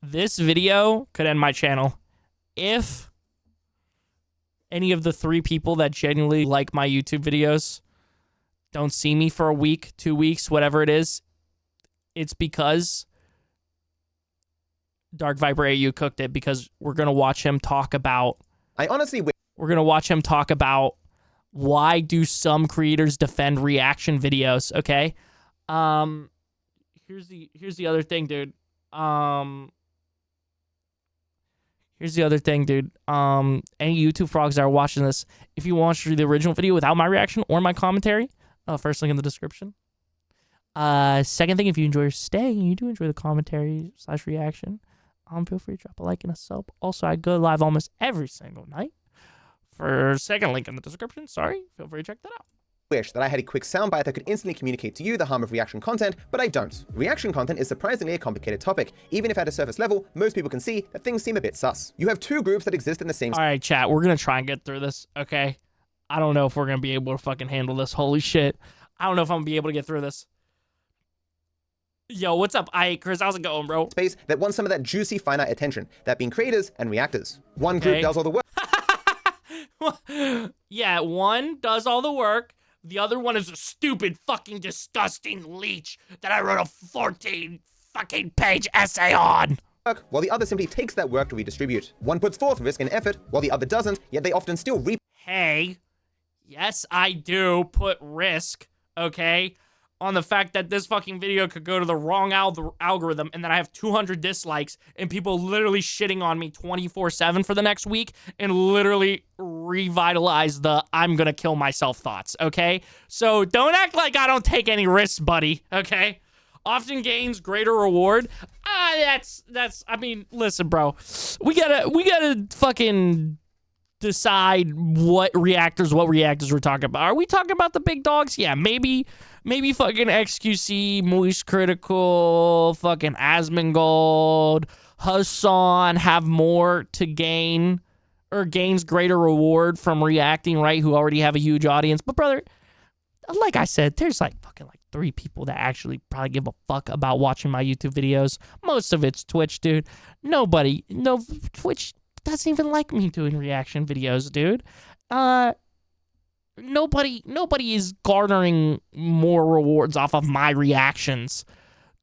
This video could end my channel if any of the 3 people that genuinely like my YouTube videos don't see me for a week, 2 weeks, whatever it is. It's because DarkViperAU cooked it, because we're going to watch him talk about... We're going to watch him talk about why do some creators defend reaction videos, okay? Here's the other thing, dude. Here's the other thing, dude. Any YouTube frogs that are watching this, if you watch the original video without my reaction or my commentary, first link in the description. Second thing, if you enjoy your stay and you do enjoy the commentary / reaction, feel free to drop a like and a sub. Also, I go live almost every single night. For second link in the description, sorry, feel free to check that out. Wish that I had a quick soundbite that could instantly communicate to you the harm of reaction content, but I don't. Reaction content is surprisingly a complicated topic. Even if at a surface level, most people can see that things seem a bit sus. You have 2 groups that exist in the same... All right, chat, we're going to try and get through this, okay? I don't know if we're going to be able to fucking handle this. Holy shit. I don't know if I'm going to be able to get through this. Yo, what's up? Chris, how's it going, bro? Space that wants some of that juicy finite attention, that being creators and reactors. One group does all the work. Yeah, one does all the work. The other one is a stupid, fucking disgusting leech that I wrote a 14 fucking page essay on. While the other simply takes that work to redistribute. One puts forth risk and effort, while the other doesn't, yet they often still reap. Hey, yes, I do put risk, okay, on the fact that this fucking video could go to the wrong algorithm, and then I have 200 dislikes and people literally shitting on me 24/7 for the next week, and literally revitalize the I'm gonna kill myself thoughts, okay? So don't act like I don't take any risks, buddy, okay? Often gains greater reward. I mean, listen, bro. We gotta fucking decide what reactors we're talking about. Are we talking about the big dogs? Yeah, maybe fucking XQC, Moist Critical, fucking Asmongold, Hassan have more to gain, or gains greater reward from reacting, right? Who already have a huge audience. But brother, like I said, there's like fucking 3 people that actually probably give a fuck about watching my YouTube videos. Most of it's Twitch, dude. Twitch doesn't even like me doing reaction videos, dude. Nobody is garnering more rewards off of my reactions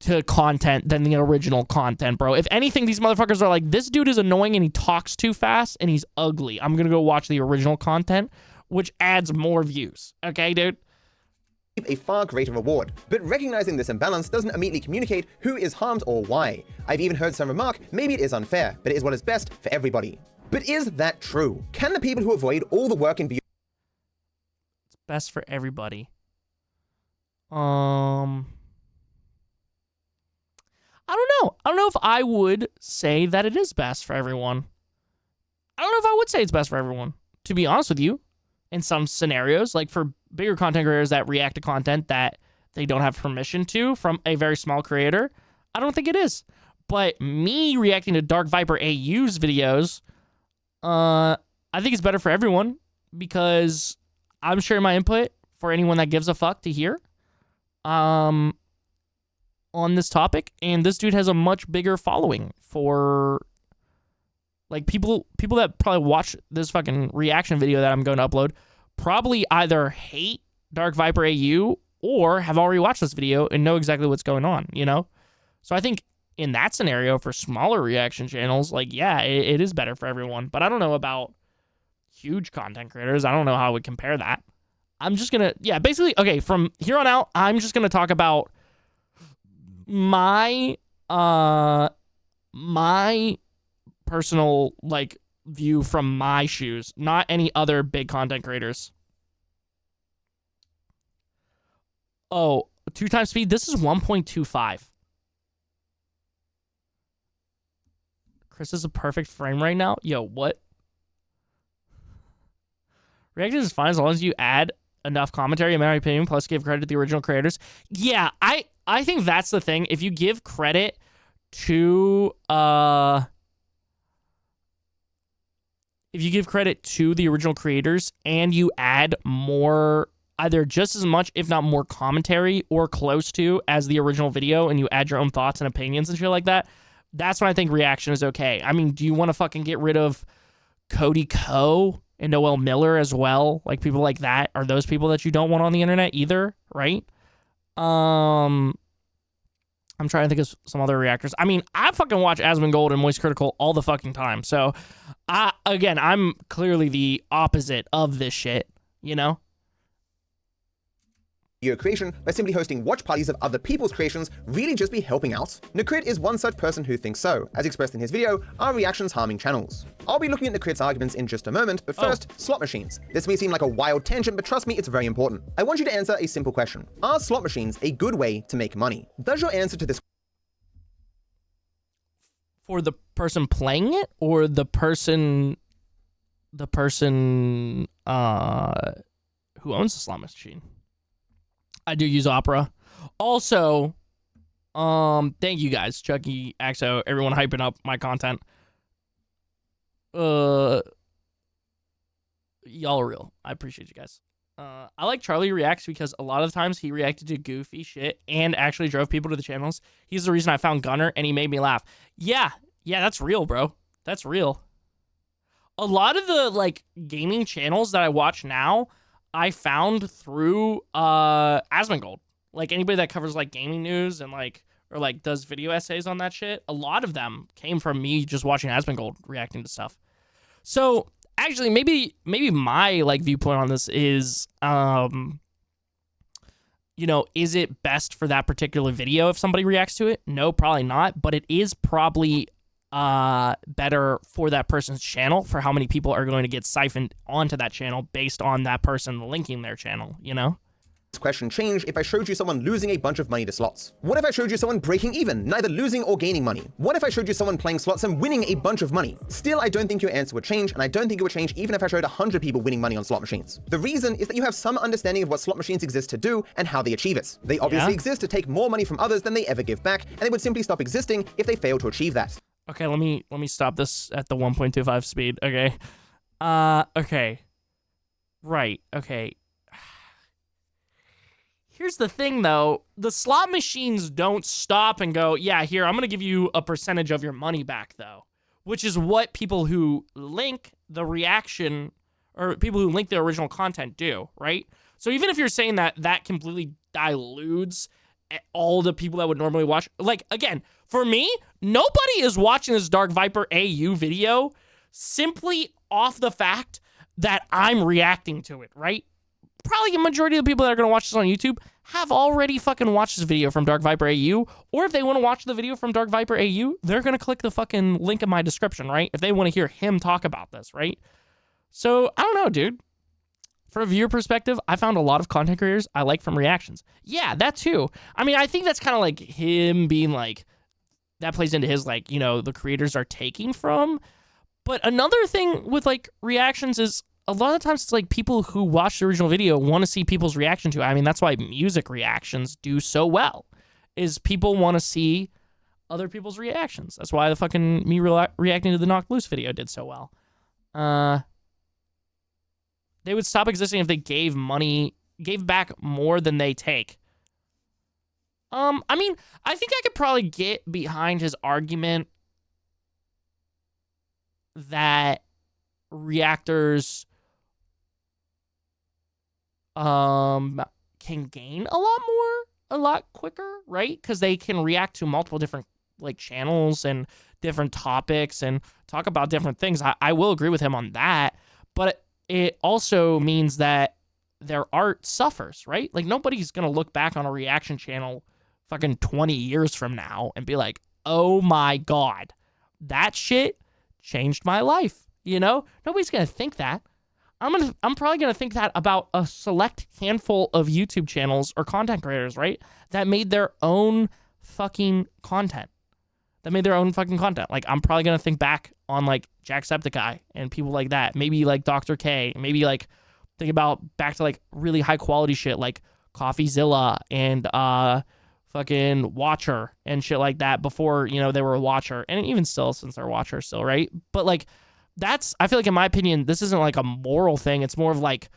to content than the original content, bro. If anything, these motherfuckers are like, this dude is annoying and he talks too fast and he's ugly. I'm gonna go watch the original content, which adds more views. Okay, dude? A far greater reward. But recognizing this imbalance doesn't immediately communicate who is harmed or why. I've even heard some remark, maybe it is unfair, but it is what is best for everybody. But is that true? Can the people who avoid all the work and view... It's best for everybody. I don't know. I don't know if I would say that it is best for everyone. I don't know if I would say it's best for everyone, to be honest with you. In some scenarios, like for bigger content creators that react to content that they don't have permission to from a very small creator, I don't think it is. But me reacting to DarkViperAU's videos, I think it's better for everyone because I'm sharing my input for anyone that gives a fuck to hear on this topic. And this dude has a much bigger following for... like, people that probably watch this fucking reaction video that I'm going to upload probably either hate DarkViperAU or have already watched this video and know exactly what's going on, you know? So I think in that scenario, for smaller reaction channels, like, yeah, it is better for everyone. But I don't know about huge content creators. I don't know how I would compare that. I'm just going to, yeah, basically, okay, from here on out, I'm just going to talk about my personal, like, view from my shoes, not any other big content creators. Oh, 2 times speed. This is 1.25. Chris is a perfect frame right now. Yo, what? Reaction is fine as long as you add enough commentary, in my opinion, plus give credit to the original creators. Yeah, I think that's the thing. If you give credit to the original creators and you add more, either just as much, if not more commentary or close to as the original video, and you add your own thoughts and opinions and shit like that, That's when I think reaction is okay. I mean, do you want to fucking get rid of Cody Ko and Noel Miller as well? Like, people like that are those people that you don't want on the internet either, right? I'm trying to think of some other reactors. I mean, I fucking watch Asmongold and Moist Critical all the fucking time. So, I'm clearly the opposite of this shit, you know? Video creation by simply hosting watch parties of other people's creations really just be helping out? Nakrit is one such person who thinks so. As expressed in his video, are reactions harming channels? I'll be looking at Nakrit's arguments in just a moment, but first, slot machines. This may seem like a wild tangent, but trust me, it's very important. I want you to answer a simple question. Are slot machines a good way to make money? Does your answer to this For the person playing it, or the person who owns the slot machine? I do use Opera. Also, thank you guys, Chucky, Axo, everyone hyping up my content. Y'all are real. I appreciate you guys. I like Charlie Reacts because a lot of times he reacted to goofy shit and actually drove people to the channels. He's the reason I found Gunner, and he made me laugh. Yeah, that's real, bro. That's real. A lot of the, like, gaming channels that I watch now, I found through Asmongold. Like, anybody that covers, like, gaming news and, like, or, like, does video essays on that shit, a lot of them came from me just watching Asmongold reacting to stuff. So, actually, maybe my, like, viewpoint on this is, you know, is it best for that particular video if somebody reacts to it? No, probably not, but it is probably better for that person's channel, for how many people are going to get siphoned onto that channel based on that person linking their channel, you know? question change if I showed you someone losing a bunch of money to slots? What if I showed you someone breaking even, neither losing or gaining money? What if I showed you someone playing slots and winning a bunch of money? Still, I don't think your answer would change, and I don't think it would change even if I showed 100 people winning money on slot machines. The reason is that you have some understanding of what slot machines exist to do and how they achieve it. They obviously exist to take more money from others than they ever give back, and they would simply stop existing if they fail to achieve that. Okay, let me stop this at the 1.25 speed, okay? Okay. Right, okay. Here's the thing, though. The slot machines don't stop and go, yeah, here, I'm going to give you a percentage of your money back, though. Which is what people who link the reaction, or people who link the original content do, right? So even if you're saying that that completely dilutes all the people that would normally watch, like, again, for me, nobody is watching this DarkViperAU video simply off the fact that I'm reacting to it, right? Probably a majority of the people that are going to watch this on YouTube have already fucking watched this video from DarkViperAU, or if they want to watch the video from DarkViperAU, they're going to click the fucking link in my description, right? If they want to hear him talk about this, right? So, I don't know, dude. From a viewer perspective, I found a lot of content creators I like from reactions. Yeah, that too. I mean, I think that's kind of like him being like, that plays into his, like, you know, the creators are taking from. But another thing with, like, reactions is, a lot of times it's like people who watch the original video want to see people's reaction to it. I mean, that's why music reactions do so well, is people want to see other people's reactions. That's why the fucking me reacting to the Knocked Loose video did so well. They would stop existing if they gave back more than they take. I mean, I think I could probably get behind his argument that reactors can gain a lot quicker, right? Because they can react to multiple different, like, channels and different topics and talk about different things. I will agree with him on that, but it also means that their art suffers, right? Like, nobody's gonna look back on a reaction channel fucking 20 years from now and be like, oh my god, that shit changed my life, you know? Nobody's gonna think that. I'm probably gonna think that about a select handful of YouTube channels or content creators, right? That made their own fucking content. Like, I'm probably gonna think back on, like, Jacksepticeye and people like that. Maybe, like, Dr. K. Maybe, like, think about back to, like, really high quality shit like CoffeeZilla and fucking Watcher and shit like that before, you know, they were a Watcher. And even still, since they're Watcher still, right? But, like, I feel like, in my opinion, this isn't like a moral thing. It's more of like,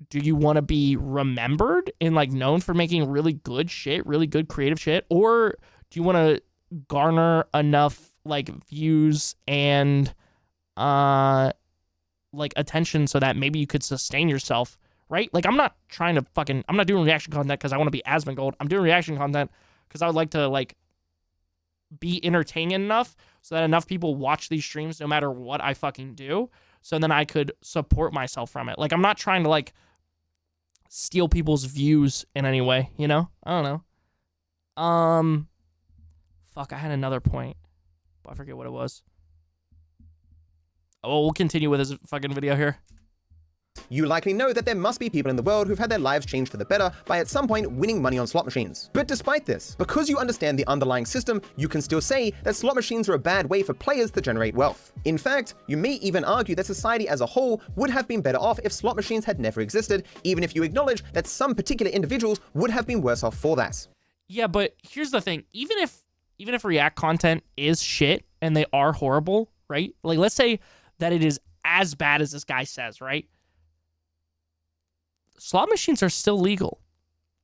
do you want to be remembered and, like, known for making really good shit, really good creative shit? Or do you want to garner enough like views and like attention so that maybe you could sustain yourself, right? Like I'm not doing reaction content because I want to be Asmongold. I'm doing reaction content because I would like to like be entertaining enough so that enough people watch these streams no matter what I fucking do, so then I could support myself from it. Like I'm not trying to like steal people's views in any way, you know? I don't know. Fuck, I had another point, but I forget what it was. Oh, we'll continue with this fucking video here. You likely know that there must be people in the world who've had their lives changed for the better by at some point winning money on slot machines. But despite this, because you understand the underlying system, you can still say that slot machines are a bad way for players to generate wealth. In fact, you may even argue that society as a whole would have been better off if slot machines had never existed, even if you acknowledge that some particular individuals would have been worse off for that. Yeah, but here's the thing. Even if React content is shit and they are horrible, right? Like let's say that it is as bad as this guy says, right? Slot machines are still legal.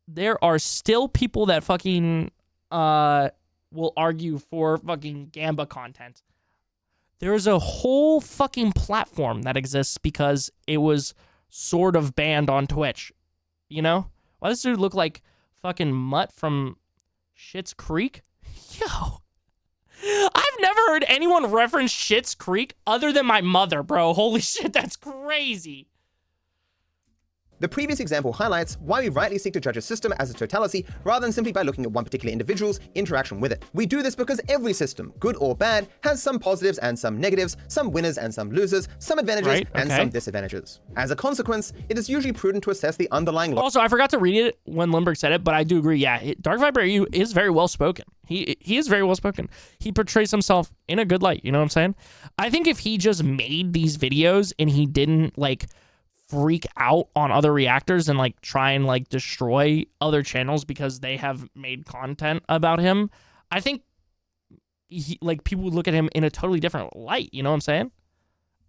There are still people that fucking will argue for fucking Gamba content. There is a whole fucking platform that exists because it was sort of banned on Twitch. You know? Why does this dude look like fucking Mutt from Schitt's Creek? Yo. I've never heard anyone reference Schitt's Creek other than my mother, bro. Holy shit, that's crazy. The previous example highlights why we rightly seek to judge a system as a totality rather than simply by looking at one particular individual's interaction with it. We do this because every system, good or bad, has some positives and some negatives, some winners and some losers, some advantages and some disadvantages. As a consequence, it is usually prudent to assess the underlying Also, I forgot to read it when Limburg said it, but I do agree. Yeah, DarkViperAU is very well spoken. He is very well spoken. He portrays himself in a good light. You know what I'm saying? I think if he just made these videos and he didn't like freak out on other reactors and like try and like destroy other channels because they have made content about him, I think like people would look at him in a totally different light. You know what I'm saying?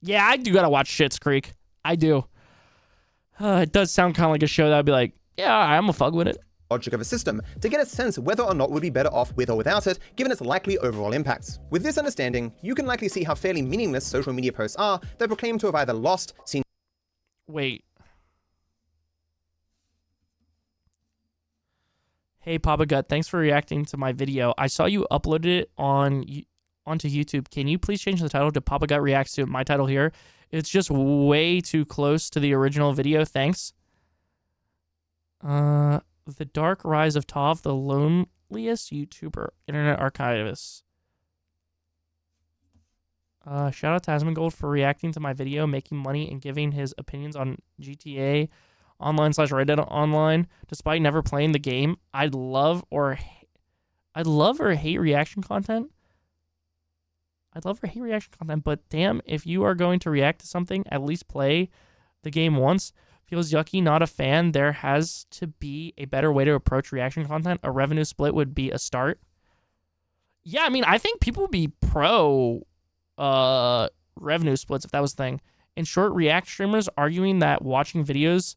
Yeah, I do gotta watch Schitt's Creek. I do. It does sound kind of like a show that I'd be like, yeah, I'm a fuck with it. Logic of a system to get a sense whether or not we'd be better off with or without it, given its likely overall impacts. With this understanding, you can likely see how fairly meaningless social media posts are that proclaim to have either lost, seen. Wait. Hey, Papa Gut, thanks for reacting to my video. I saw you uploaded it onto YouTube. Can you please change the title to Papa Gut Reacts to my title here? It's just way too close to the original video. Thanks. The Dark Rise of Tov, the loneliest YouTuber, Internet Archivist. Shout out to Asmongold for reacting to my video, making money, and giving his opinions on GTA Online/Red Online, despite never playing the game. I'd love or hate reaction content. But damn, if you are going to react to something, at least play the game once. Feels yucky, not a fan. There has to be a better way to approach reaction content. A revenue split would be a start. Yeah, I mean, I think people would be pro revenue splits if that was the thing. In short, React streamers arguing that watching videos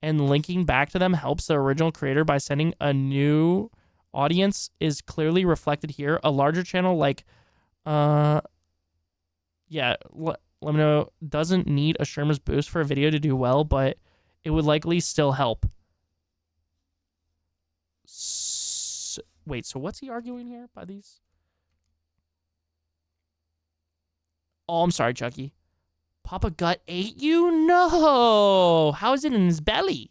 and linking back to them helps the original creator by sending a new audience is clearly reflected here. A larger channel like Lemino doesn't need a streamer's boost for a video to do well, but it would likely still help. Wait, so what's he arguing here by these? Oh, I'm sorry, Chucky. Papa Gut ate you? No! How is it in his belly?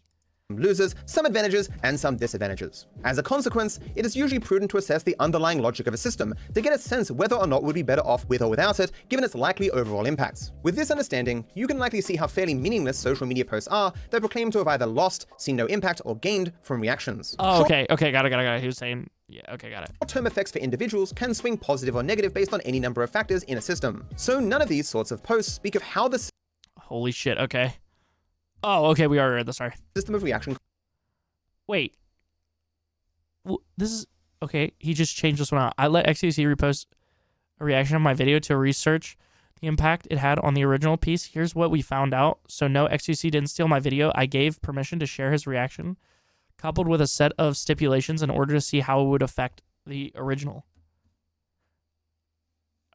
Losers, some advantages, and some disadvantages. As a consequence, it is usually prudent to assess the underlying logic of a system to get a sense whether or not we'd be better off with or without it, given its likely overall impacts. With this understanding, you can likely see how fairly meaningless social media posts are that proclaim to have either lost, seen no impact, or gained from reactions. Oh, okay, got it. He was saying, yeah, okay, got it. Short-term effects for individuals can swing positive or negative based on any number of factors in a system. So none of these sorts of posts speak of how the holy shit, okay. Oh, okay, we already read this, sorry. System of reaction. Wait. Well, this is... Okay, he just changed this one out. I let XQC repost a reaction of my video to research the impact it had on the original piece. Here's what we found out. So no, XQC didn't steal my video. I gave permission to share his reaction, coupled with a set of stipulations in order to see how it would affect the original.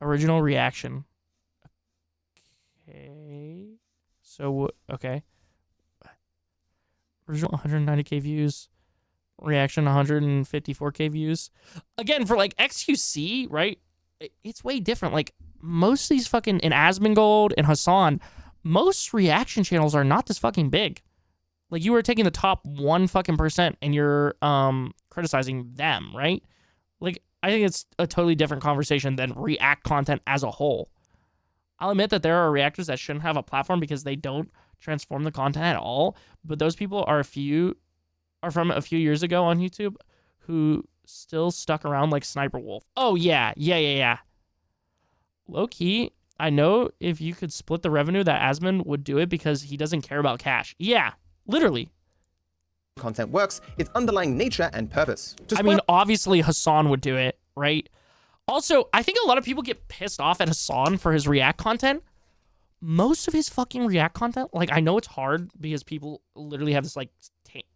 Original reaction. Okay. So, okay. Original 190k views. Reaction 154k views. Again, for like XQC, right? It's way different. Like, most of these fucking, in Asmongold and Hassan, most reaction channels are not this fucking big. Like, you are taking the top 1 fucking percent and you're criticizing them, right? Like, I think it's a totally different conversation than React content as a whole. I'll admit that there are reactors that shouldn't have a platform because they don't transform the content at all, but those people are from a few years ago on YouTube who still stuck around, like Sniper Wolf. Oh, yeah. Low-key, I know if you could split the revenue that Asmon would do it because he doesn't care about cash. Yeah, literally. Content works, its underlying nature and purpose. I mean, obviously Hassan would do it, right? Also, I think a lot of people get pissed off at Hassan for his React content. Most of his fucking React content, like, I know it's hard because people literally have this, like,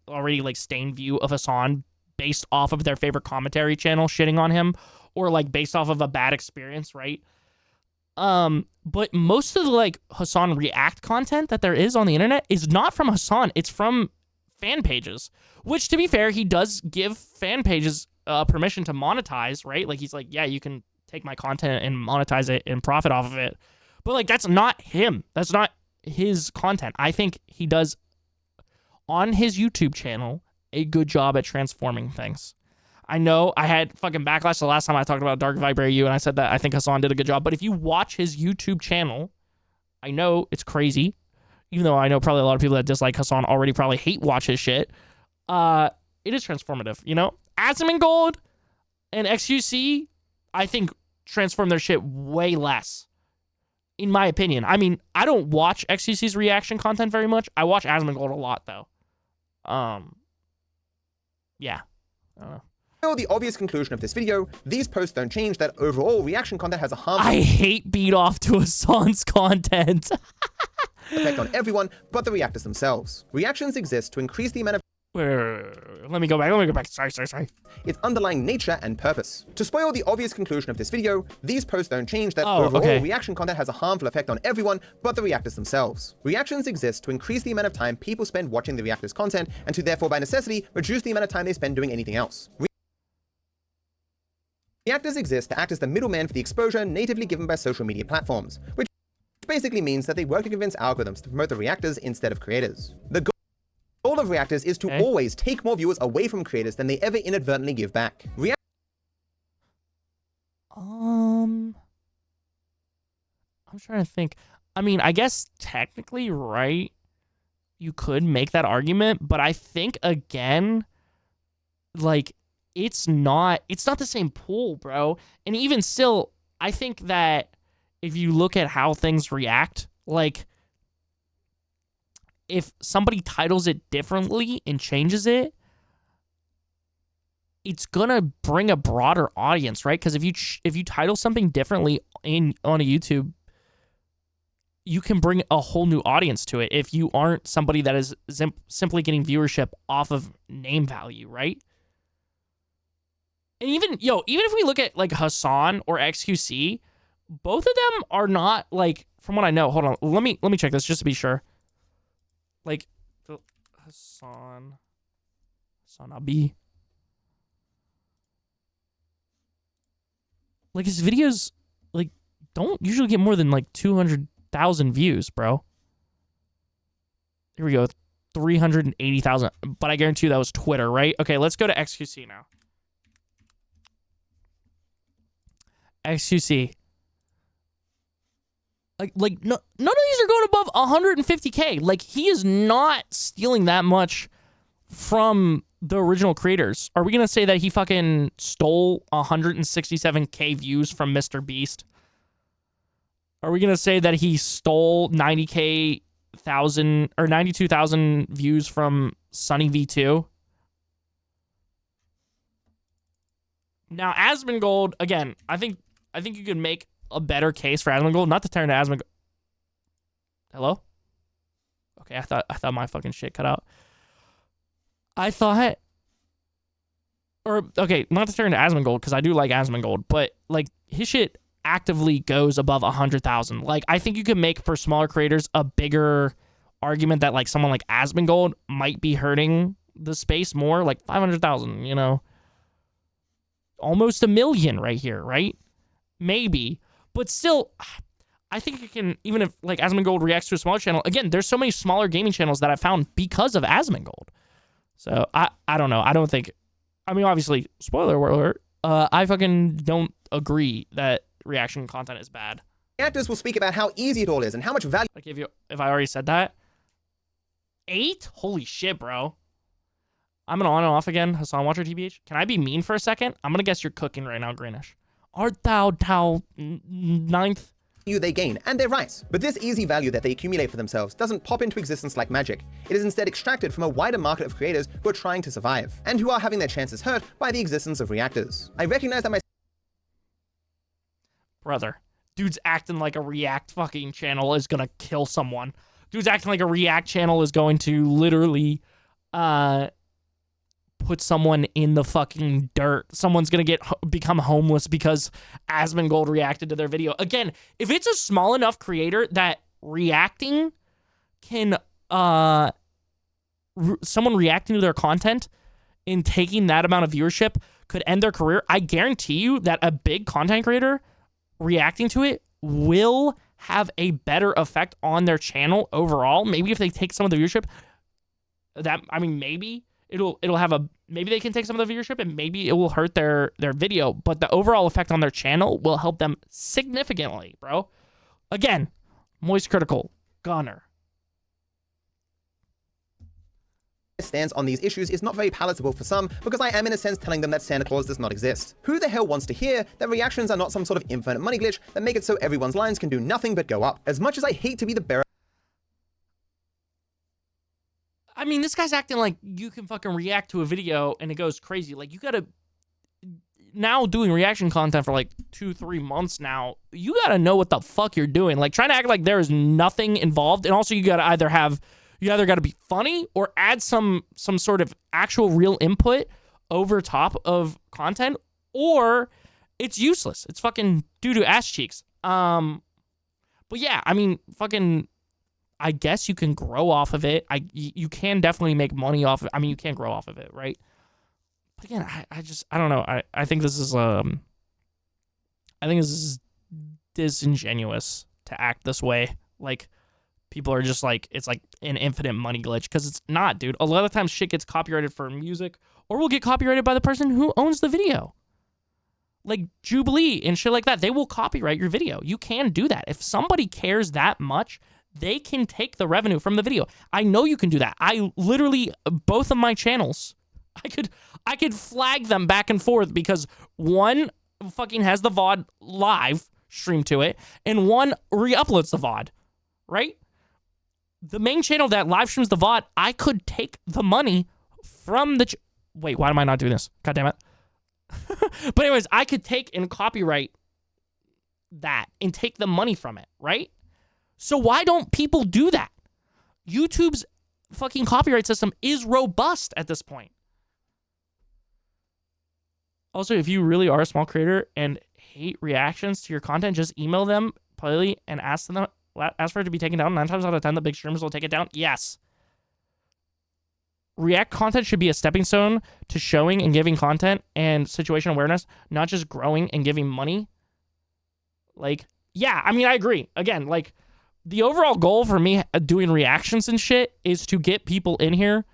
already, like, stained view of Hassan based off of their favorite commentary channel shitting on him, or, like, based off of a bad experience, right? But most of the, like, Hassan React content that there is on the internet is not from Hassan. It's from fan pages, which, to be fair, he does give fan pages permission to monetize, right? Like, he's like, yeah, you can take my content and monetize it and profit off of it. But, like, that's not him. That's not his content. I think he does, on his YouTube channel, a good job at transforming things. I know I had fucking backlash the last time I talked about DarkViperAU, and I said that I think Hassan did a good job. But if you watch his YouTube channel, I know it's crazy, even though I know probably a lot of people that dislike Hassan already probably hate watch his shit. It is transformative, you know? Asmongold and XQC, I think, transform their shit way less, in my opinion. I mean, I don't watch XQC's reaction content very much. I watch Asmongold a lot, though. Yeah. I don't know. The obvious conclusion of this video, these posts don't change that overall reaction content has a harmful I hate beat off to Hassan's content. effect on everyone but the reactors themselves. Reactions exist to increase the amount of Let me go back. Sorry. its underlying nature and purpose. To spoil the obvious conclusion of this video, these posts don't change that overall reaction content has a harmful effect on everyone but the reactors themselves. Reactions exist to increase the amount of time people spend watching the reactors' content and to therefore by necessity reduce the amount of time they spend doing anything else. Reactors exist to act as the middleman for the exposure natively given by social media platforms, which basically means that they work to convince algorithms to promote the reactors instead of creators. The goal of reactors is to always take more viewers away from creators than they ever inadvertently give back. I'm trying to think. I mean, I guess technically, right, you could make that argument, but I think, again, like, it's not the same pool, bro. And even still, I think that if you look at how things react, like, if somebody titles it differently and changes it, it's gonna bring a broader audience, right? Because if you title something differently on a YouTube, you can bring a whole new audience to it if you aren't somebody that is simply getting viewership off of name value, right? And even if we look at, like, Hassan or XQC, both of them are not, like, from what I know. Hold on, let me check this just to be sure. Like, Hassan Abi. Like, his videos, like, don't usually get more than, like, 200,000 views, bro. Here we go, 380,000. But I guarantee you that was Twitter, right? Okay, let's go to XQC now. XQC. Like no, none of these are going above 150K. Like, he is not stealing that much from the original creators. Are we going to say that he fucking stole 167K views from Mr. Beast? Are we going to say that he stole 92,000 views from Sunny V2? Now, Asmongold, again, I think you could make a better case for Asmongold, not to turn to Asmongold. Hello? Okay, I thought my fucking shit cut out. Not to turn to Asmongold, because I do like Asmongold, but, like, his shit actively goes above 100,000. Like, I think you could make for smaller creators a bigger argument that like someone like Asmongold might be hurting the space more, like 500,000, you know, almost 1 million right here, right? Maybe, but still, I think you can, even if like Asmongold reacts to a smaller channel, again, there's so many smaller gaming channels that I found because of Asmongold. So I don't know. I don't think, I mean, obviously, spoiler alert, I fucking don't agree that reaction content is bad. Reactors will speak about how easy it all is and how much value. Like if I already said that. 8? Holy shit, bro. I'm gonna on and off again, Hassan Watcher TBH. Can I be mean for a second? I'm gonna guess you're cooking right now, Greenish. Art thou 9th? They gain, and they're right. But this easy value that they accumulate for themselves doesn't pop into existence like magic. It is instead extracted from a wider market of creators who are trying to survive, and who are having their chances hurt by the existence of reactors. I recognize that my brother, dude's acting like a React fucking channel is gonna kill someone. Dude's acting like a React channel is going to literally put someone in the fucking dirt. Someone's gonna become homeless because Asmongold reacted to their video. Again, if it's a small enough creator that reacting can someone reacting to their content and taking that amount of viewership could end their career, I guarantee you that a big content creator reacting to it will have a better effect on their channel overall. Maybe if they take some of the viewership, maybe it'll have maybe they can take some of the viewership and maybe it will hurt their video, but the overall effect on their channel will help them significantly, bro. Again, Moist Critical, Gunner. stance on these issues is not very palatable for some, because I am in a sense telling them that Santa Claus does not exist. Who the hell wants to hear that reactions are not some sort of infinite money glitch that make it so everyone's lines can do nothing but go up? As much as I hate to be the bearer, I mean, this guy's acting like you can fucking react to a video and it goes crazy. Like, you gotta, now doing reaction content for like 2-3 months now, you gotta know what the fuck you're doing. Like, trying to act like there is nothing involved, and also you gotta either gotta be funny or add some sort of actual real input over top of content, or it's useless. It's fucking doo-doo ass cheeks. But yeah, I mean, fucking, I guess you can grow off of it. You can definitely make money off of it. I mean, you can't grow off of it, right? But again, I don't know. I think this is disingenuous to act this way. Like, people are just like, it's like an infinite money glitch, because it's not, dude. A lot of times shit gets copyrighted for music, or will get copyrighted by the person who owns the video. Like Jubilee and shit like that. They will copyright your video. You can do that. If somebody cares that much, they can take the revenue from the video. I know you can do that. I literally, both of my channels, I could flag them back and forth, because one fucking has the VOD live stream to it, and one re-uploads the VOD, right? The main channel that live streams the VOD, I could take the money from the... Wait, why am I not doing this? God damn it. But anyways, I could take and copyright that and take the money from it, right? So why don't people do that? YouTube's fucking copyright system is robust at this point. Also, if you really are a small creator and hate reactions to your content, just email them politely and ask for it to be taken down. 9 times out of 10, the big streamers will take it down. Yes. React content should be a stepping stone to showing and giving content and situation awareness, not just growing and giving money. Like, yeah, I mean, I agree. Again, like, the overall goal for me doing reactions and shit is to get people in here,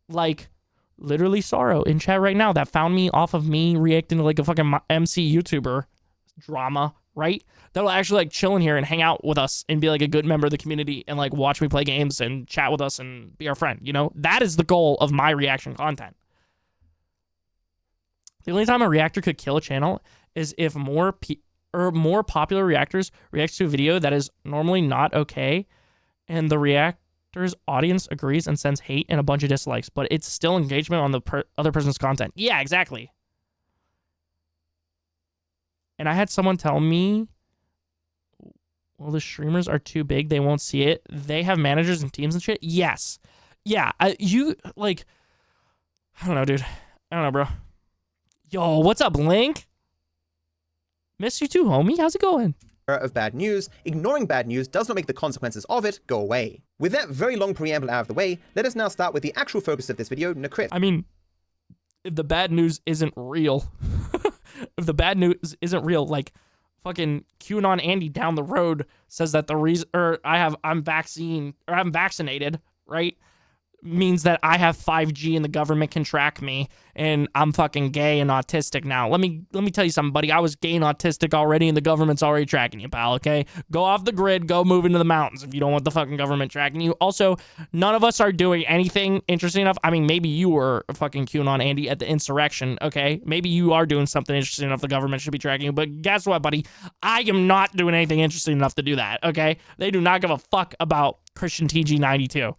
like, literally Sorrow in chat right now that found me off of me reacting to like a fucking MC YouTuber drama, right? That'll actually like chill in here and hang out with us and be like a good member of the community and like watch me play games and chat with us and be our friend, you know? That is the goal of my reaction content. The only time a reactor could kill a channel is if more popular reactors react to a video that is normally not okay, and the reactor's audience agrees and sends hate and a bunch of dislikes, but it's still engagement on the other person's content. Yeah, exactly. And I had someone tell me, well, the streamers are too big, they won't see it. They have managers and teams and shit. Yes. Yeah, you, like, I don't know, dude. I don't know, bro. Yo, what's up, Link? Miss you too, homie. How's it going? Of bad news, ignoring bad news does not make the consequences of it go away. With that very long preamble out of the way, let us now start with the actual focus of this video, Nakrit. I mean, if the bad news isn't real, if the bad news isn't real, like fucking QAnon Andy down the road says that the reason, I'm vaccinated, right? Means that I have 5G and the government can track me and I'm fucking gay and autistic now. Let me tell you something, buddy. I was gay and autistic already and the government's already tracking you, pal, okay? Go off the grid, go move into the mountains if you don't want the fucking government tracking you. Also, none of us are doing anything interesting enough. I mean, maybe you were fucking QAnon Andy at the insurrection, okay? Maybe you are doing something interesting enough the government should be tracking you, but guess what, buddy? I am not doing anything interesting enough to do that, okay? They do not give a fuck about Christian TG92.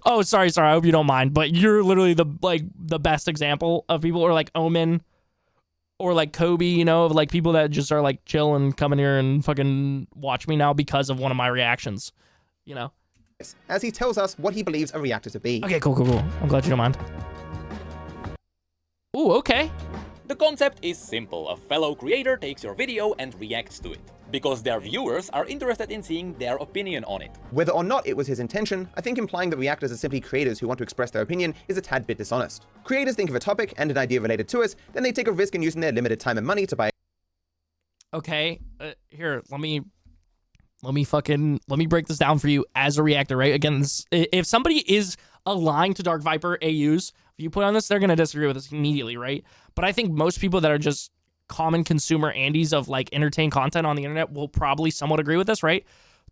Oh, sorry. I hope you don't mind, but you're literally the best example of people, or like Omen, or like Kobe, you know, of like people that just are like chill and come in here and fucking watch me now because of one of my reactions, you know. As he tells us what he believes a reactor to be. Okay, cool. I'm glad you don't mind. Ooh, okay. The concept is simple. A fellow creator takes your video and reacts to it, because their viewers are interested in seeing their opinion on it. Whether or not it was his intention, I think implying that reactors are simply creators who want to express their opinion is a tad bit dishonest. Creators think of a topic and an idea related to it, then they take a risk in using their limited time and money to buy. Okay, here, let me break this down for you as a reactor, right? Again, if somebody is aligned to DarkViperAU's viewpoint on this, they're going to disagree with us immediately, right? But I think most people that are just common consumer Andys of like entertain content on the internet will probably somewhat agree with this, right?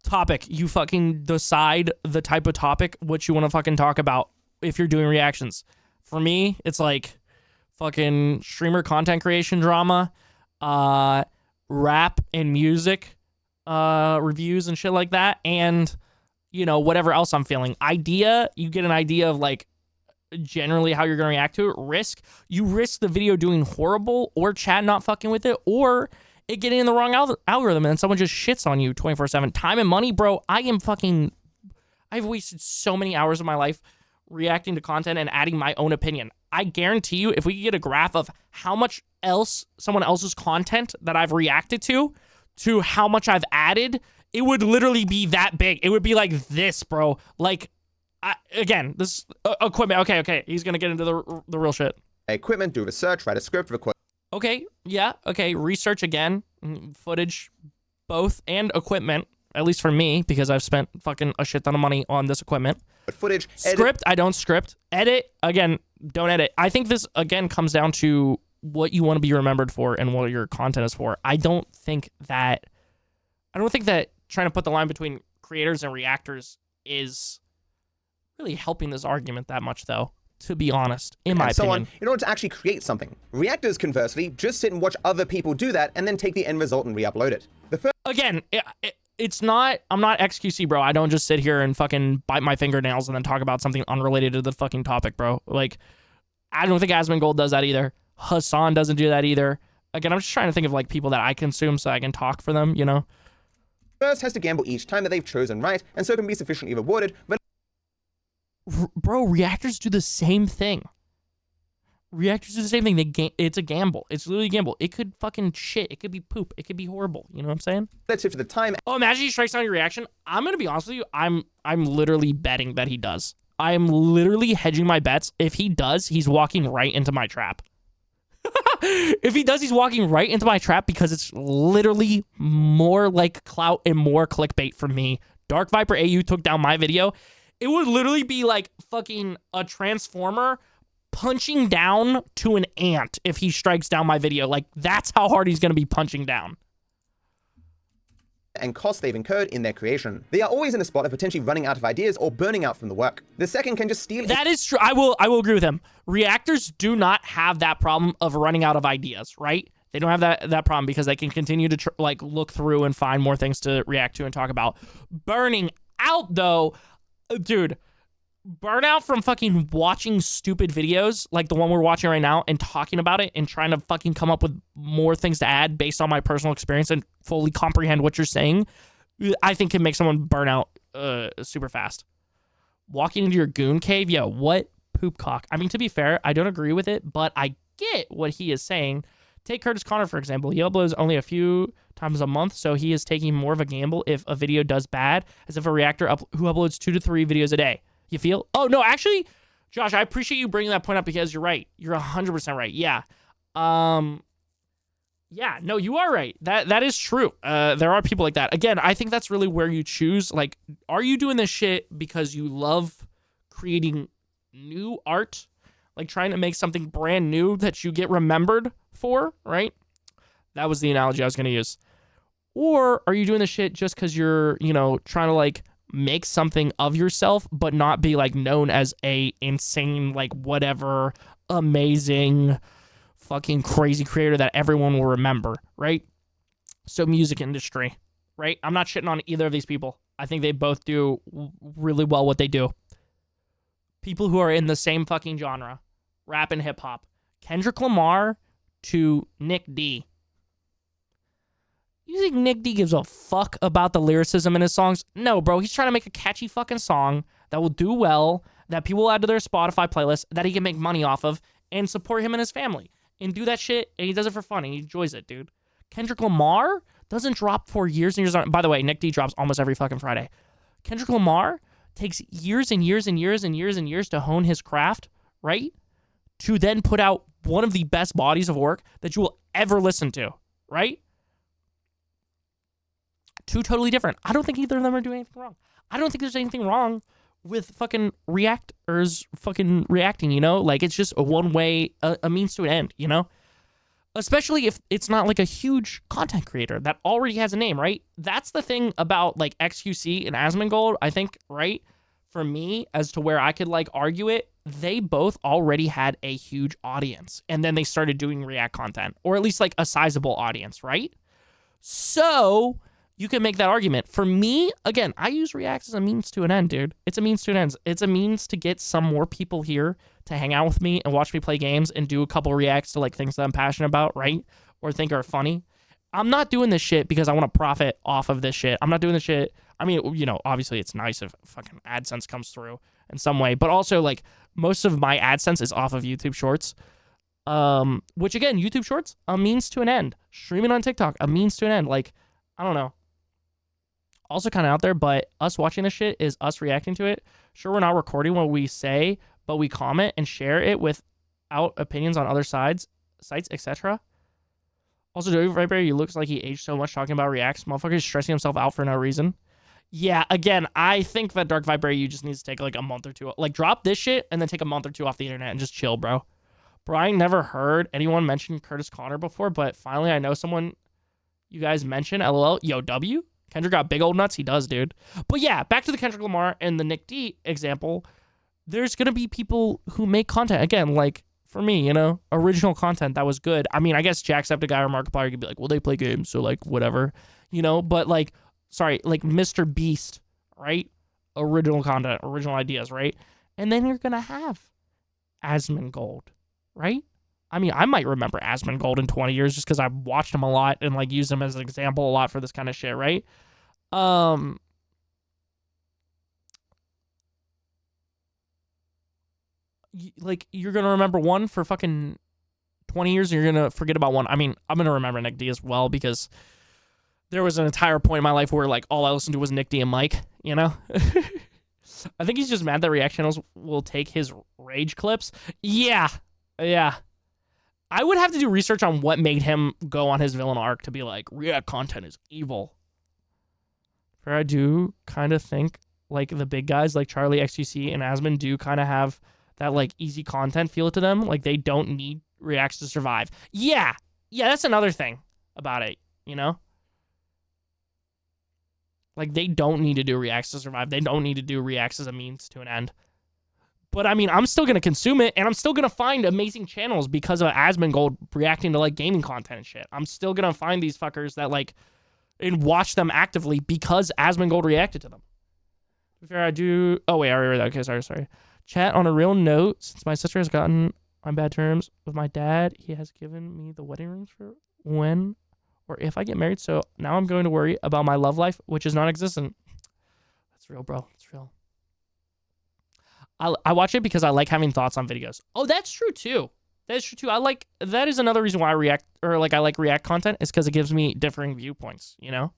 Topic, you fucking decide the type of topic which you want to fucking talk about if you're doing reactions. For me, it's like fucking streamer content creation drama, rap and music reviews and shit like that, and you know, whatever else I'm feeling. You get an idea of like generally how you're going to react to it. You risk the video doing horrible, or chat not fucking with it, or it getting in the wrong algorithm and someone just shits on you 24/7. Time and money, bro. I've wasted so many hours of my life reacting to content and adding my own opinion. I guarantee you, if we could get a graph of how much someone else's content that I've reacted to how much I've added, it would literally be that big. It would be like this, bro. Like, again, this equipment. Okay. He's gonna get into the real shit. Equipment, do research, write a script, record. Okay, yeah, okay. Research again, footage, both, and equipment. At least for me, because I've spent fucking a shit ton of money on this equipment. Footage. Script, I don't script. Edit, again, don't edit. I think this again comes down to what you want to be remembered for and what your content is for. I don't think that trying to put the line between creators and reactors is really helping this argument that much, though, to be honest, in my opinion. In order to actually create something. Reactors, conversely, just sit and watch other people do that and then take the end result and re-upload it. Again, it's not, I'm not XQC, bro. I don't just sit here and fucking bite my fingernails and then talk about something unrelated to the fucking topic, bro. Like, I don't think Asmongold does that either. Hassan doesn't do that either. Again, I'm just trying to think of like people that I consume so I can talk for them, you know? First has to gamble each time that they've chosen right, and so can be sufficiently rewarded. Bro, reactors do the same thing. Reactors do the same thing. It's a gamble. It's literally a gamble. It could fucking shit. It could be poop. It could be horrible. You know what I'm saying? That's it for the time. Oh, imagine he strikes down your reaction. I'm gonna be honest with you. I'm literally betting that he does. I am literally hedging my bets. If he does, he's walking right into my trap. If he does, he's walking right into my trap because it's literally more like clout and more clickbait for me. DarkViperAU took down my video. It would literally be like fucking a transformer punching down to an ant if he strikes down my video. Like, that's how hard he's going to be punching down. And costs they've incurred in their creation. They are always in a spot of potentially running out of ideas or burning out from the work. The second can just steal. That is true. I will agree with him. Reactors do not have that problem of running out of ideas, right? They don't have that problem because they can continue to like look through and find more things to react to and talk about. Burning out, though, dude. Burnout from fucking watching stupid videos like the one we're watching right now and talking about it and trying to fucking come up with more things to add based on my personal experience and fully comprehend what you're saying, I think can make someone burn out super fast. Walking into your goon cave, what poop cock. I mean, to be fair, I don't agree with it, but I get what he is saying. take Curtis Connor, for example. He uploads only a few times a month, so he is taking more of a gamble if a video does bad, as if a reactor who uploads 2 to 3 videos a day. You feel? Oh, no, actually, Josh, I appreciate you bringing that point up because you're right. You're 100% right. Yeah. Yeah, no, you are right. That is true. There are people like that. Again, I think that's really where you choose. Like, are you doing this shit because you love creating new art? Like trying to make something brand new that you get remembered for, right? That was the analogy I was going to use. Or are you doing this shit just because you're, you know, trying to like make something of yourself, but not be like known as a insane, like whatever, amazing, fucking crazy creator that everyone will remember, right? So music industry, right? I'm not shitting on either of these people. I think they both do really well what they do. People who are in the same fucking genre, rap and hip hop. Kendrick Lamar to Nick D. You think Nick D gives a fuck about the lyricism in his songs? No, bro. He's trying to make a catchy fucking song that will do well, that people will add to their Spotify playlist, that he can make money off of, and support him and his family. And do that shit, and he does it for fun, and he enjoys it, dude. Kendrick Lamar doesn't drop for years and years on. By the way, Nick D drops almost every fucking Friday. Kendrick Lamar takes years and years and years and years and years to hone his craft, right? To then put out one of the best bodies of work that you will ever listen to, right? Two totally different. I don't think either of them are doing anything wrong. I don't think there's anything wrong with fucking reactors fucking reacting, you know? Like, it's just a one-way, a means to an end, you know? Especially if it's not like a huge content creator that already has a name, right? That's the thing about like XQC and Asmongold, I think, right? For me, as to where I could like argue it, they both already had a huge audience. And then they started doing React content, or at least like a sizable audience, right? So you can make that argument. For me, again, I use React as a means to an end, dude. It's a means to an end. It's a means to get some more people here to hang out with me and watch me play games and do a couple reacts to like things that I'm passionate about, right? Or think are funny. I'm not doing this shit because I want to profit off of this shit. I'm not doing this shit. I mean, you know, obviously it's nice if fucking AdSense comes through in some way, but also like most of my AdSense is off of YouTube Shorts. Which again, YouTube Shorts, a means to an end. Streaming on TikTok, a means to an end. Like, I don't know. Also kind of out there, but us watching this shit is us reacting to it. Sure, we're not recording what we say, but we comment and share it without opinions on other sites, etc. Also, DarkViperAU looks like he aged so much talking about reacts. Motherfucker's stressing himself out for no reason. Yeah, again, I think that DarkViperAU just needs to take like a month or two. Like, drop this shit and then take a month or two off the internet and just chill, bro. Brian never heard anyone mention Curtis Connor before, but finally I know someone you guys mentioned. LOL. Yo, W? Kendrick got big old nuts? He does, dude. But yeah, back to the Kendrick Lamar and the Nick D example. There's going to be people who make content. Again, like, for me, you know, original content that was good. I mean, I guess Jacksepticeye or Markiplier could be like, well, they play games, so, like, whatever. You know, but, like, sorry, like Mr. Beast, right? Original content, original ideas, right? And then you're going to have Asmongold, right? I mean, I might remember Asmongold in 20 years just because I watched him a lot and, like, used him as an example a lot for this kind of shit, right? Like, you're going to remember one for fucking 20 years and you're going to forget about one. I mean, I'm going to remember Nick D as well because there was an entire point in my life where, like, all I listened to was Nick D and Mike, you know? I think he's just mad that React channels will take his rage clips. Yeah. I would have to do research on what made him go on his villain arc to be like, React content is evil. For I do kind of think, like, the big guys like Charlie, XQC, and Asmon do kind of have that, like, easy content feel to them. Like, they don't need reacts to survive. Yeah, that's another thing about it, you know? Like, they don't need to do reacts to survive. They don't need to do reacts as a means to an end. But, I mean, I'm still going to consume it, and I'm still going to find amazing channels because of Asmongold reacting to, like, gaming content and shit. I'm still going to find these fuckers that, like, and watch them actively because Asmongold reacted to them. To be fair, I do... Oh, wait, I already read that. Okay, sorry. Chat, on a real note, since my sister has gotten on bad terms with my dad, he has given me the wedding rings for when or if I get married, so now I'm going to worry about my love life, which is non-existent. That's real, bro. It's real. I watch it because I like having thoughts on videos. Oh, that's true, too. That's true too. That is another reason why I react, or like I like react content, is because it gives me differing viewpoints, you know?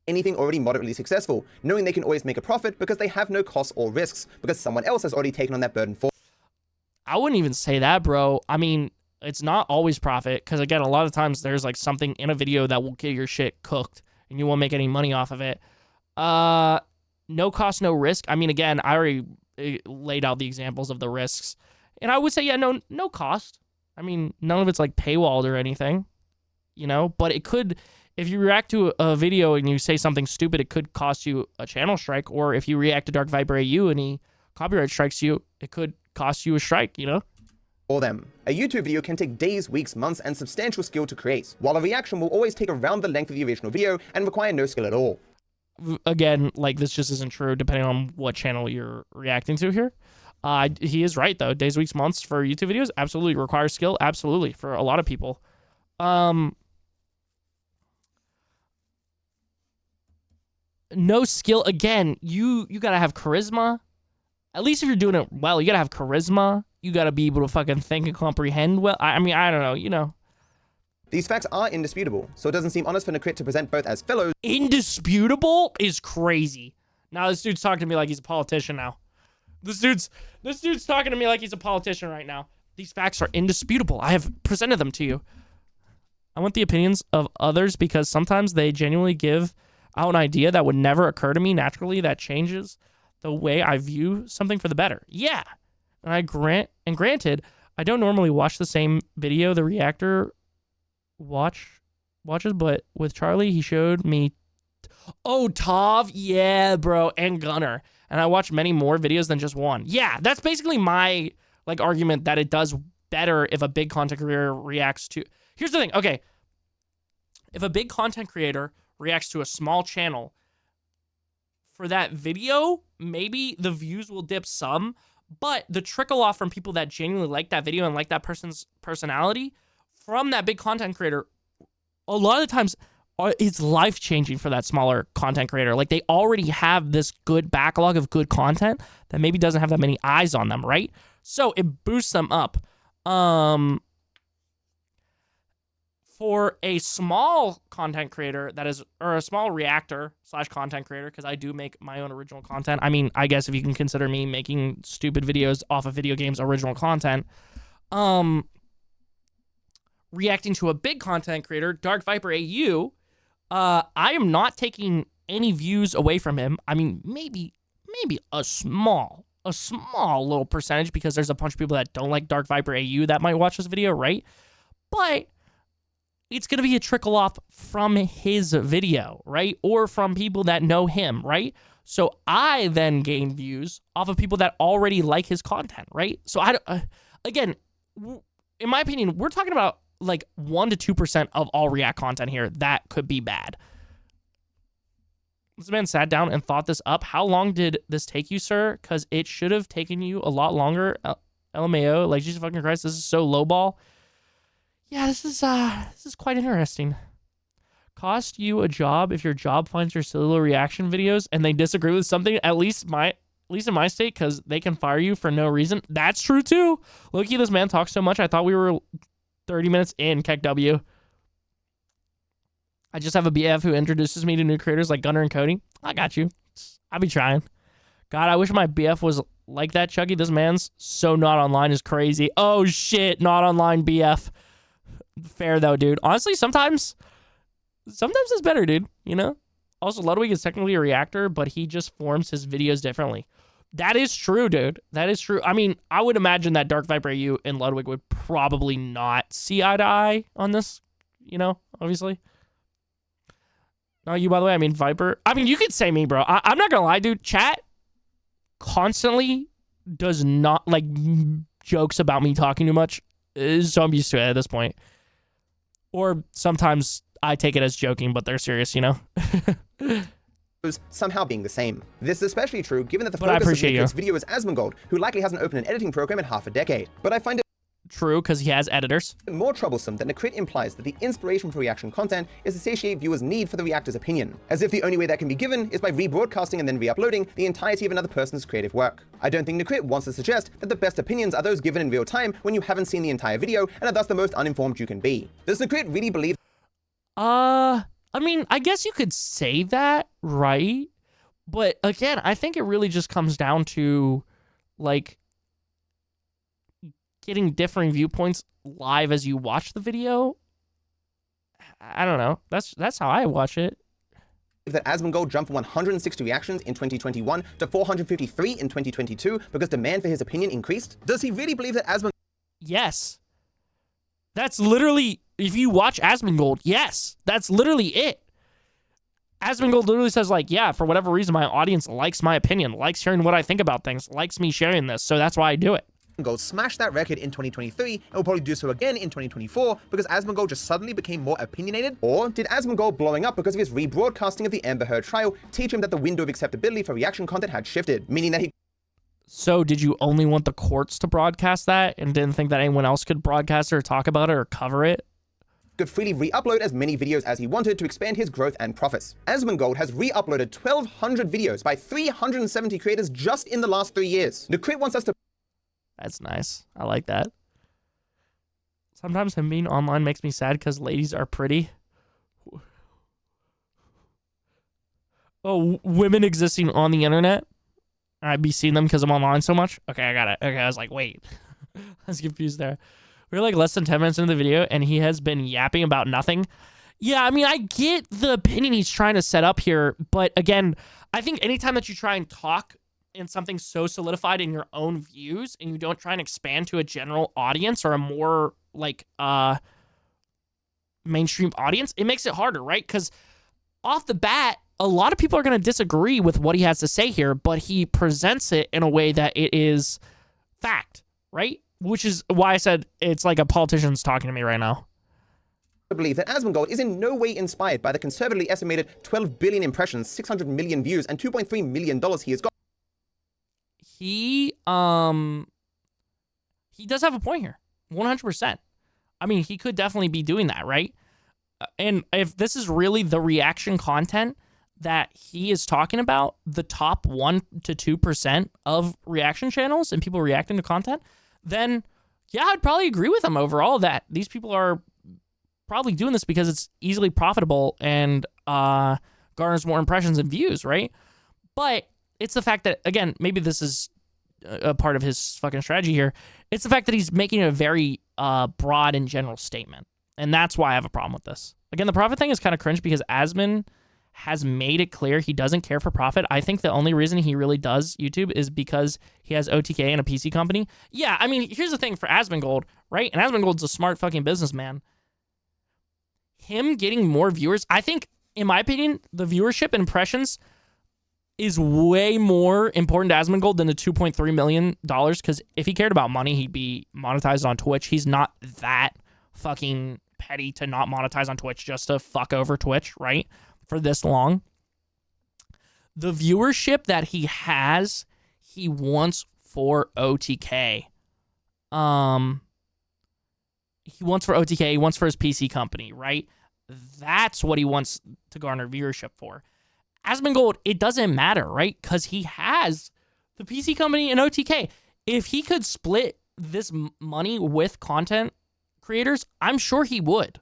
Anything already moderately successful, knowing they can always make a profit because they have no costs or risks, because someone else has already taken on that burden for. I wouldn't even say that, bro. I mean, it's not always profit, because again, a lot of times there's like something in a video that will get your shit cooked and you won't make any money off of it. No cost, no risk. I mean, again, I already laid out the examples of the risks, and I would say, yeah, no cost. I mean, none of it's like paywalled or anything, you know, but it could, if you react to a video and you say something stupid, it could cost you a channel strike, or if you react to DarkViperAU and he copyright strikes you, it could cost you a strike, you know? For them. A YouTube video can take days, weeks, months, and substantial skill to create, while a reaction will always take around the length of the original video and require no skill at all. Again, like, this just isn't true depending on what channel you're reacting to here. He is right, though. Days, weeks, months for YouTube videos absolutely requires skill. Absolutely, for a lot of people. No skill. Again, you gotta have charisma. At least if you're doing it well, you gotta have charisma. You gotta be able to fucking think and comprehend well. I mean, I don't know, you know. These facts are indisputable, so it doesn't seem honest for Nacrit to present both as fellows. Indisputable is crazy. Now this dude's talking to me like he's a politician now. This dude's talking to me like he's a politician right now. These facts are indisputable. I have presented them to you. I want the opinions of others because sometimes they genuinely give out an idea that would never occur to me naturally that changes the way I view something for the better. Yeah. And granted, I don't normally watch the same video the reactor watches, but with Charlie, he showed me. Oh, Tav, yeah, bro, and Gunner. And I watch many more videos than just one. Yeah, that's basically my like argument that it does better if a big content creator reacts to. Here's the thing. Okay, if a big content creator reacts to a small channel, for that video, maybe the views will dip some, but the trickle off from people that genuinely like that video and like that person's personality from that big content creator, a lot of the times it's life-changing for that smaller content creator. Like, they already have this good backlog of good content that maybe doesn't have that many eyes on them, right? So it boosts them up. For a small content creator that is, or a small reactor / content creator, because I do make my own original content. I mean, I guess if you can consider me making stupid videos off of video games original content, reacting to a big content creator, DarkViperAU, I am not taking any views away from him. I mean, maybe a small little percentage, because there's a bunch of people that don't like DarkViperAU that might watch this video, right? But it's going to be a trickle off from his video, right? Or from people that know him, right? So I then gain views off of people that already like his content, right? So again, in my opinion, we're talking about like 1 to 2% of all React content here that could be bad. This man sat down and thought this up. How long did this take you, sir? Because it should have taken you a lot longer. LMAO, like, Jesus fucking Christ, this is so lowball. Yeah, this is quite interesting. Cost you a job if your job finds your silly little reaction videos and they disagree with something, at least in my state, because they can fire you for no reason. That's true too. Look-y, this man talks so much. I thought we were 30 minutes in, Keck W. I just have a BF who introduces me to new creators like Gunner and Cody. I got you. I'll be trying. God, I wish my BF was like that, Chucky. This man's so not online is crazy. Oh shit, not online BF. Fair though, dude. Honestly, sometimes it's better, dude. You know? Also, Ludwig is technically a reactor, but he just forms his videos differently. That is true, dude. That is true. I mean, I would imagine that DarkViperAU and Ludwig would probably not see eye to eye on this, you know, obviously. No, you, by the way, I mean, Viper. I mean, you could say me, bro. I'm not gonna lie, dude. Chat constantly does not, like, jokes about me talking too much. So I'm used to it at this point. Or sometimes I take it as joking, but they're serious, you know? Somehow being the same. This is especially true given that the focus of Nacrit's video is Asmongold, who likely hasn't opened an editing program in half a decade. But I find it true, because he has editors. More troublesome than the crit implies that the inspiration for reaction content is to satiate viewers' need for the reactor's opinion, as if the only way that can be given is by rebroadcasting and then re-uploading the entirety of another person's creative work. I don't think the crit wants to suggest that the best opinions are those given in real time when you haven't seen the entire video and are thus the most uninformed you can be. Does the crit really believe? I mean, I guess you could say that, right? But again, I think it really just comes down to, like, getting differing viewpoints live as you watch the video. I don't know. That's how I watch it. That Asmongold jumped from 160 reactions in 2021 to 453 in 2022 because demand for his opinion increased? Does he really believe that Asmongold? Yes. That's literally, if you watch Asmongold, yes, that's literally it. Asmongold literally says, like, yeah, for whatever reason, my audience likes my opinion, likes hearing what I think about things, likes me sharing this, so that's why I do it. Asmongold smashed that record in 2023 and will probably do so again in 2024 because Asmongold just suddenly became more opinionated? Or did Asmongold blowing up because of his rebroadcasting of the Amber Heard trial teach him that the window of acceptability for reaction content had shifted, meaning that he... So did you only want the courts to broadcast that and didn't think that anyone else could broadcast it or talk about it or cover it? Could freely re-upload as many videos as he wanted to expand his growth and profits. Asmongold has re-uploaded 1,200 videos by 370 creators just in the last 3 years. The crit wants us to... That's nice. I like that. Sometimes him being online makes me sad because ladies are pretty. Oh, women existing on the internet? I'd be seeing them because I'm online so much? Okay, I got it. Okay, I was like, wait. I was confused there. We're like less than 10 minutes into the video, and he has been yapping about nothing. Yeah, I mean, I get the opinion he's trying to set up here, but again, I think anytime that you try and talk in something so solidified in your own views, and you don't try and expand to a general audience or a more, like, mainstream audience, it makes it harder, right? Because off the bat, a lot of people are going to disagree with what he has to say here, but he presents it in a way that it is fact, right? Which is why I said it's like a politician's talking to me right now. I believe that Asmongold is in no way inspired by the conservatively estimated 12 billion impressions, 600 million views, and $2.3 million he has got. He does have a point here, 100%. I mean, he could definitely be doing that, right? And if this is really the reaction content that he is talking about, the top 1 to 2% of reaction channels and people reacting to content, then yeah, I'd probably agree with him overall that these people are probably doing this because it's easily profitable and garners more impressions and views, right? But it's the fact that, again, maybe this is a part of his fucking strategy here. It's the fact that he's making a very broad and general statement. And that's why I have a problem with this. Again, the profit thing is kind of cringe because Asmon has made it clear he doesn't care for profit. I think the only reason he really does YouTube is because he has OTK and a PC company. Yeah, I mean, here's the thing for Asmongold, right? And Asmongold's a smart fucking businessman. Him getting more viewers, I think, in my opinion, the viewership and impressions is way more important to Asmongold than the $2.3 million, because if he cared about money, he'd be monetized on Twitch. He's not that fucking petty to not monetize on Twitch just to fuck over Twitch, right? For this long. The viewership that he has, he wants for OTK. He wants for OTK, he wants for his PC company, right? That's what he wants to garner viewership for. Asmongold, it doesn't matter, right? Because he has the PC company and OTK. If he could split this money with content creators, I'm sure he would.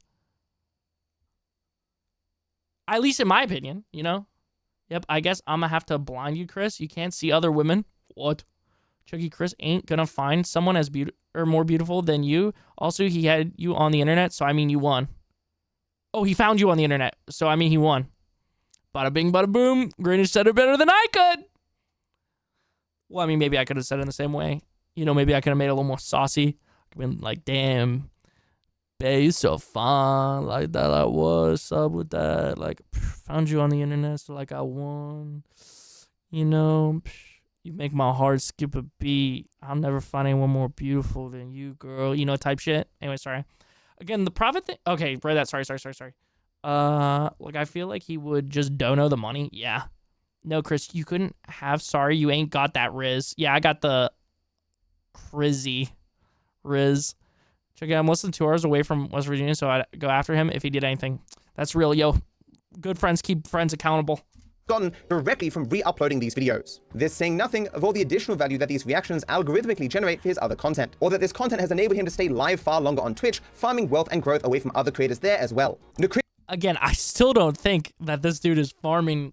At least in my opinion, you know? Yep, I guess I'm gonna have to blind you, Chris. You can't see other women. What? Chucky Chris ain't gonna find someone as more beautiful than you. Also, he had you on the internet, so I mean you won. Oh, he found you on the internet, so I mean he won. Bada bing, bada boom. Granny said it better than I could. Well, I mean, maybe I could have said it in the same way. You know, maybe I could have made it a little more saucy. I've been like, damn, babe, you so fun. Like that, like, what's up with that? Like, found you on the internet, so like I won. You know, you make my heart skip a beat. I'll never find anyone more beautiful than you, girl. You know, type shit. Anyway, sorry. Again, the profit thing. Okay, read that. Sorry. Like, I feel like he would just dono the money. Yeah. No, Chris, you couldn't have. Sorry, you ain't got that Riz. Yeah, I got the Crizzy Riz. Check it out. I'm less than 2 hours away from West Virginia, so I'd go after him if he did anything. That's real, yo. Good friends keep friends accountable. Gotten directly from re-uploading these videos. This saying nothing of all the additional value that these reactions algorithmically generate for his other content, or that this content has enabled him to stay live far longer on Twitch, farming wealth and growth away from other creators there as well. Again, I still don't think that this dude is farming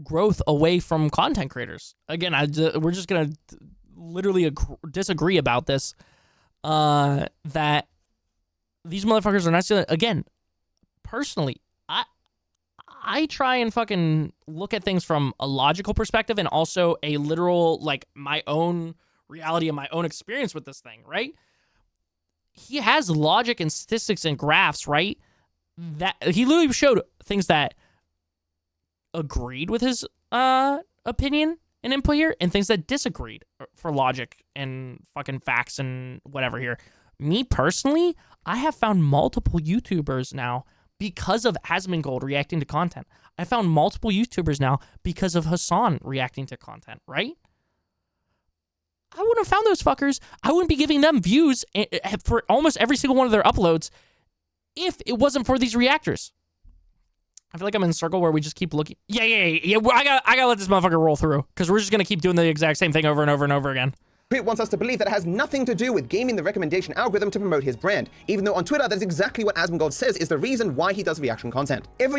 growth away from content creators. Again, we're just gonna literally disagree about this. That these motherfuckers are not still. Again, personally, I try and fucking look at things from a logical perspective and also a literal, like, my own reality and my own experience with this thing, right? He has logic and statistics and graphs, right? That he literally showed things that agreed with his opinion and input here, and things that disagreed for logic and fucking facts and whatever here. Me personally, I have found multiple YouTubers now because of Asmongold reacting to content. I found multiple YouTubers now because of Hassan reacting to content, right? I wouldn't have found those fuckers. I wouldn't be giving them views for almost every single one of their uploads if it wasn't for these reactors. I feel like I'm in a circle where we just keep looking. Yeah. I gotta let this motherfucker roll through, because we're just gonna keep doing the exact same thing over and over and over again. Create wants us to believe that it has nothing to do with gaming the recommendation algorithm to promote his brand, even though on Twitter that's exactly what Asmongold says is the reason why he does reaction content. Wait.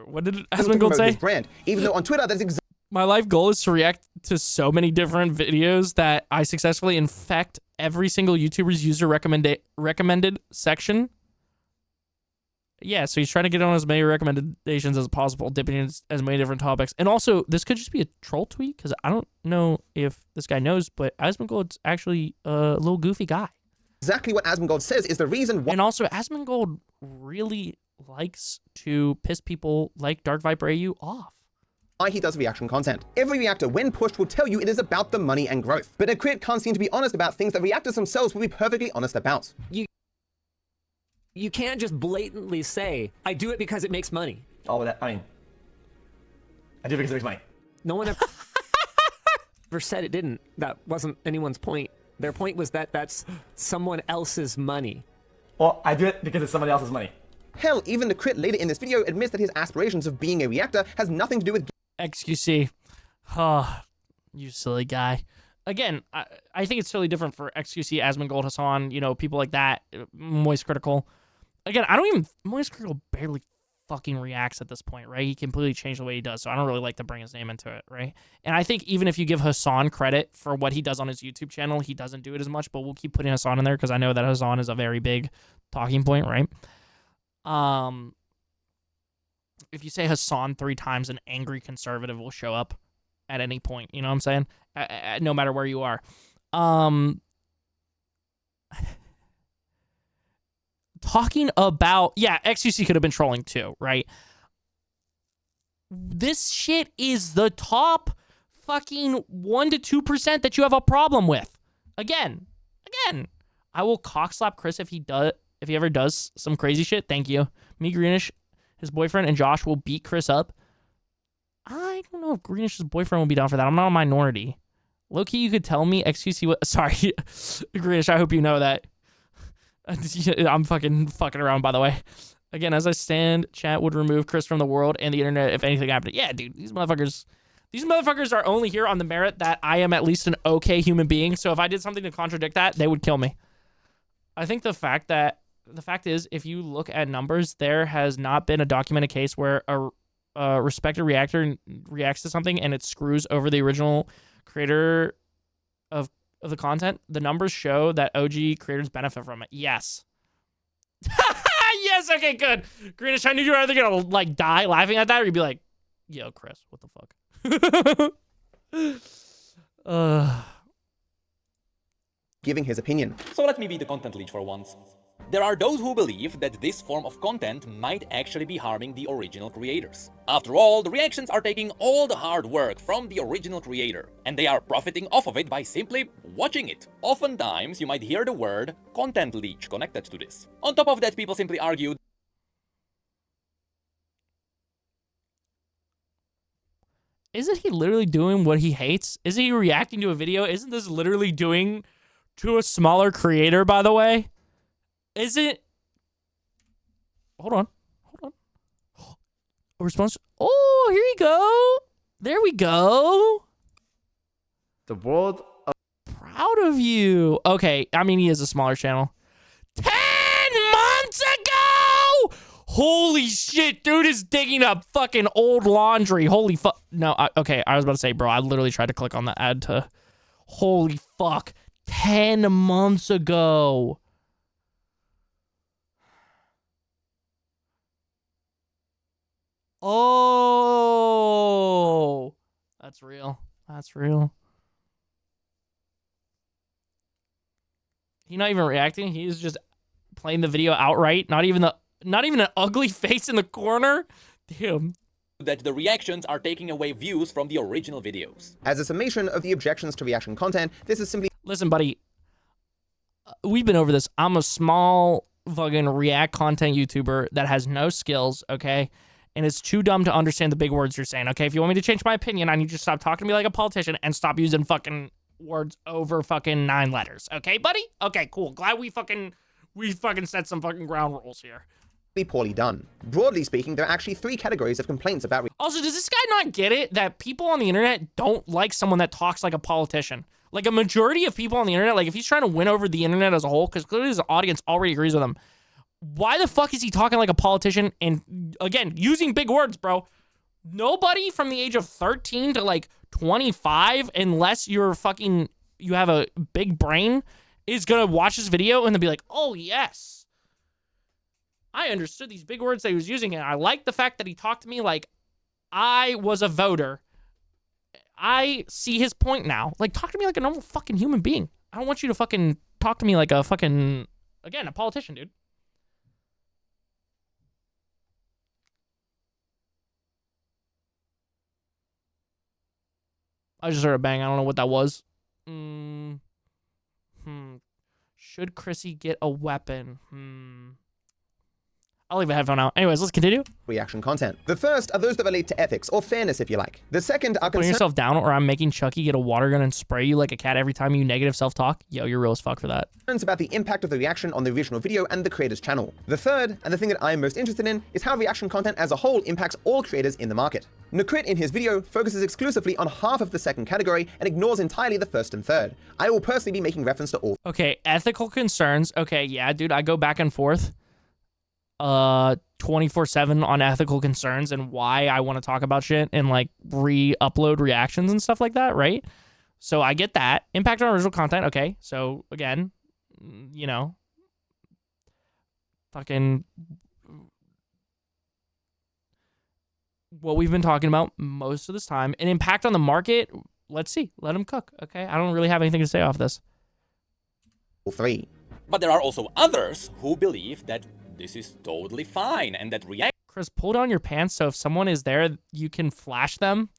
What did Asmongold say? His brand, even though on Twitter that's exactly. My life goal is to react to so many different videos that I successfully infect every single YouTuber's user recommended section. Yeah, so he's trying to get on as many recommendations as possible, dipping in as many different topics. And also, this could just be a troll tweet, because I don't know if this guy knows, but Asmongold's actually a little goofy guy. Exactly what Asmongold says is the reason why. And also, Asmongold really likes to piss people like DarkViperAU off. Why he does reaction content. Every reactor, when pushed, will tell you it is about the money and growth. But a crit can't seem to be honest about things that reactors themselves will be perfectly honest about. You can't just blatantly say, I do it because it makes money. Oh, that, I mean, I do it because it makes money. No one ever said it didn't. That wasn't anyone's point. Their point was that that's someone else's money. Well, I do it because it's somebody else's money. Hell, even the crit later in this video admits that his aspirations of being a reactor has nothing to do with XQC. Oh, you silly guy. Again, I think it's totally different for XQC, Asmongold, Hassan, you know, people like that, Moist Critical. Again, Moist Critical barely fucking reacts at this point, right? He completely changed the way he does, so I don't really like to bring his name into it, right? And I think even if you give Hassan credit for what he does on his YouTube channel, he doesn't do it as much, but we'll keep putting Hassan in there because I know that Hassan is a very big talking point, right? If you say Hassan 3 times, an angry conservative will show up at any point, you know what I'm saying? No matter where you are. Talking about, yeah, XQC could have been trolling too, right? This shit is the top fucking 1 to 2% that you have a problem with. Again, I will cockslap Chris if he ever does some crazy shit. Thank you. Me, Greenish, his boyfriend, and Josh will beat Chris up. I don't know if Greenish's boyfriend will be down for that. I'm not a minority. Low-key, you could tell me XQC what... Sorry, Greenish, I hope you know that. I'm fucking around, by the way. Again, as I stand, chat would remove Chris from the world and the internet if anything happened. Yeah, dude, these motherfuckers are only here on the merit that I am at least an okay human being. So if I did something to contradict that, they would kill me. I think the fact is, if you look at numbers, there has not been a documented case where a respected reactor reacts to something and it screws over the original creator of the content. The numbers show that OG creators benefit from it. Yes. Yes, okay, good. Greenish, I knew you were either gonna like die laughing at that or you'd be like, yo, Chris, what the fuck? Giving his opinion. So let me be the content leech for once. There are those who believe that this form of content might actually be harming the original creators. After all, the reactions are taking all the hard work from the original creator, and they are profiting off of it by simply watching it. Oftentimes, you might hear the word content leech connected to this. On top of that, people simply argue Isn't he literally doing what he hates? Isn't he reacting to a video? Isn't this literally doing to a smaller creator, by the way? Is it? Hold on. A response. Oh, here you go. There we go. The world of Proud of you. Okay, I mean, he is a smaller channel. 10 months ago! Holy shit, dude is digging up fucking old laundry. Holy fuck. No, okay, I was about to say, bro, I literally tried to click on the ad to... Holy fuck. 10 months ago. Oh, that's real. That's real. He's not even reacting. He's just playing the video outright. Not even an ugly face in the corner. Damn. That the reactions are taking away views from the original videos. As a summation of the objections to reaction content, this is simply Listen, buddy. We've been over this. I'm a small fucking react content YouTuber that has no skills, okay? And it's too dumb to understand the big words you're saying, okay? If you want me to change my opinion, I need you to stop talking to me like a politician and stop using fucking words over fucking 9 letters. Okay, buddy? Okay, cool. Glad we fucking set some fucking ground rules here. poorly done. Broadly speaking, there are actually 3 categories of complaints about Also, does this guy not get it that people on the internet don't like someone that talks like a politician? Like, a majority of people on the internet, like, if he's trying to win over the internet as a whole, because clearly his audience already agrees with him, why the fuck is he talking like a politician? And, again, using big words, bro. Nobody from the age of 13 to, like, 25, unless you're fucking, you have a big brain, is gonna watch this video and then be like, oh, yes. I understood these big words that he was using, and I like the fact that he talked to me like I was a voter. I see his point now. Like, talk to me like a normal fucking human being. I don't want you to fucking talk to me like a fucking, again, a politician, dude. I just heard a bang. I don't know what that was. Should Chrissy get a weapon? I'll leave a headphone out. Anyways, let's continue. reaction content. The first are those that relate to ethics, or fairness if you like. The second are Putting concerns yourself down, or I'm making Chucky get a water gun and spray you like a cat every time you negative self-talk. Yo, you're real as fuck for that. about the impact of the reaction on the original video and the creator's channel. The third, and the thing that I'm most interested in, is how reaction content as a whole impacts all creators in the market. Nukrit in his video focuses exclusively on half of the second category and ignores entirely the first and third. I will personally be making reference to all Okay, ethical concerns. Okay, yeah, dude, I go back and forth 24/7 on ethical concerns and why I want to talk about shit and like re-upload reactions and stuff like that, right? So I get that. Impact on original content. Okay, so again, you know, fucking what we've been talking about most of this time. An impact on the market. Let's see. Let him cook. Okay, I don't really have anything to say off this. 3. But there are also others who believe that this is totally fine and that Chris, pull down your pants so if someone is there, you can flash them.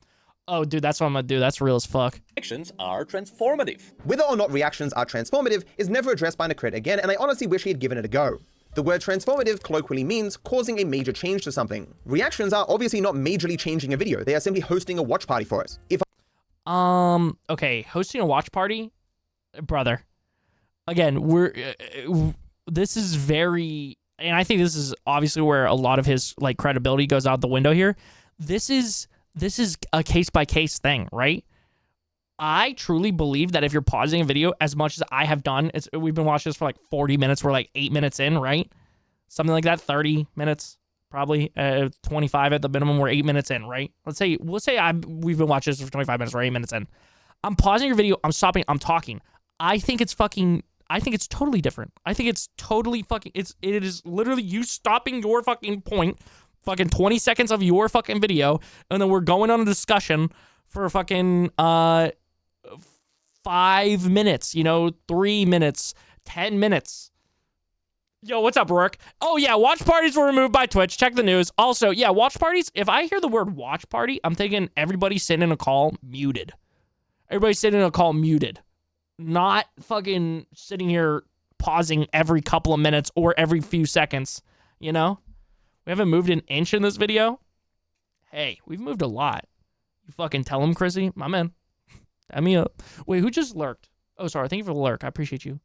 Oh, dude, that's what I'm gonna do. That's real as fuck. reactions are transformative. Whether or not reactions are transformative is never addressed by Nukrit again, and I honestly wish he had given it a go. The word transformative colloquially means causing a major change to something. Reactions are obviously not majorly changing a video. They are simply hosting a watch party for us. If Okay, hosting a watch party, brother. Again, this is very, and I think this is obviously where a lot of his like credibility goes out the window here. This is a case-by-case thing, right? I truly believe that if you're pausing a video as much as I have done, we've been watching this for like 40 minutes, we're like 8 minutes in, right? Something like that, 30 minutes, probably 25 at the minimum, we're 8 minutes in, right? Let's say we've been watching this for 25 minutes, we're 8 minutes in. I'm pausing your video, I'm stopping, I'm talking. I think it's totally different. I think it's totally fucking, it is literally you stopping your fucking point, fucking 20 seconds of your fucking video, and then we're going on a discussion for fucking 5 minutes, 3 minutes, 10 minutes. Yo, what's up, Rourke? Oh, yeah, watch parties were removed by Twitch. Check the news. Also, yeah, watch parties, if I hear the word watch party, I'm thinking everybody sitting in a call muted. Everybody sitting in a call muted. Not fucking sitting here pausing every couple of minutes or every few seconds, We haven't moved an inch in this video. Hey, we've moved a lot. You fucking tell him, Chrissy. My man. Add me up. Wait, who just lurked? Oh, sorry. Thank you for the lurk. I appreciate you.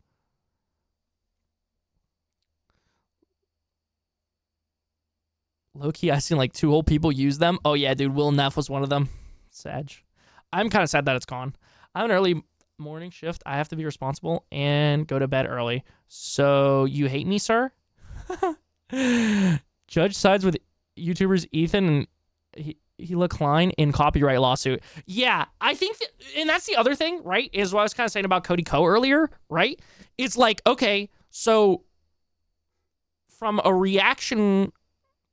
Low-key, I seen like 2 old people use them. Oh, yeah, dude. Will Neff was one of them. Sag. I'm kind of sad that it's gone. I have an early morning shift. I have to be responsible and go to bed early. So you hate me, sir? Judge sides with YouTubers Ethan and Hila Klein in copyright lawsuit. Yeah, I think, and that's the other thing, right? Is what I was kind of saying about Cody Ko earlier, right? It's like, okay, so from a reaction,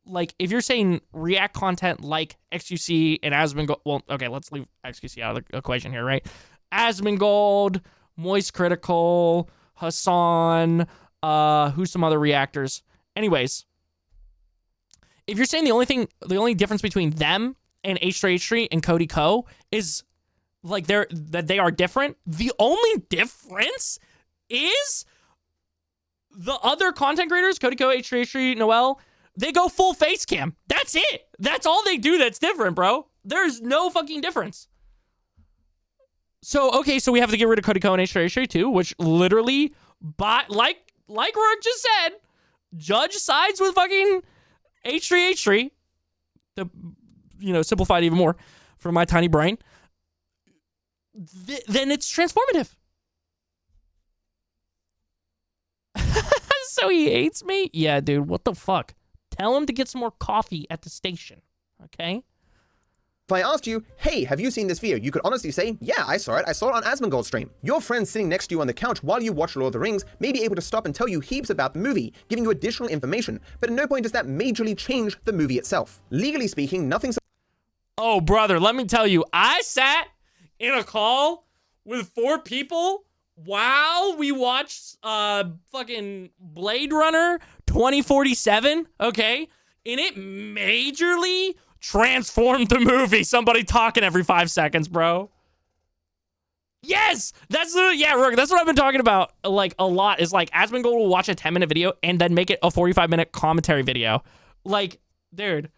like if you're saying react content like XQC and Asmongold, well, okay, let's leave XQC out of the equation here, right? Asmongold, Moist Critical, Hassan, who's some other reactors? Anyways, if you're saying the only difference between them and H3H3 and Cody Ko is like that they are different, the only difference is the other content creators, Cody Ko, H3H3, Noel, they go full face cam. That's it. That's all they do that's different, bro. There's no fucking difference. So, okay, so we have to get rid of Cody Ko and H3H3 too, which literally, like Rourke just said, Judge sides with fucking H3H3, to, simplify it even more for my tiny brain, then it's transformative. So he hates me? Yeah, dude, what the fuck? Tell him to get some more coffee at the station, okay? If I asked you, hey, have you seen this video? You could honestly say, yeah, I saw it. I saw it on Asmongold's stream. Your friend sitting next to you on the couch while you watch Lord of the Rings may be able to stop and tell you heaps about the movie, giving you additional information, but at no point does that majorly change the movie itself. Legally speaking, nothing... Oh, brother, let me tell you, I sat in a call with 4 people while we watched fucking Blade Runner 2047, okay? And it majorly transformed the movie. Somebody talking every 5 seconds, bro. Yes! That's literally, yeah, Rourke, that's what I've been talking about, like, a lot, is, like, Asmongold will watch a 10-minute video and then make it a 45-minute commentary video. Like, dude.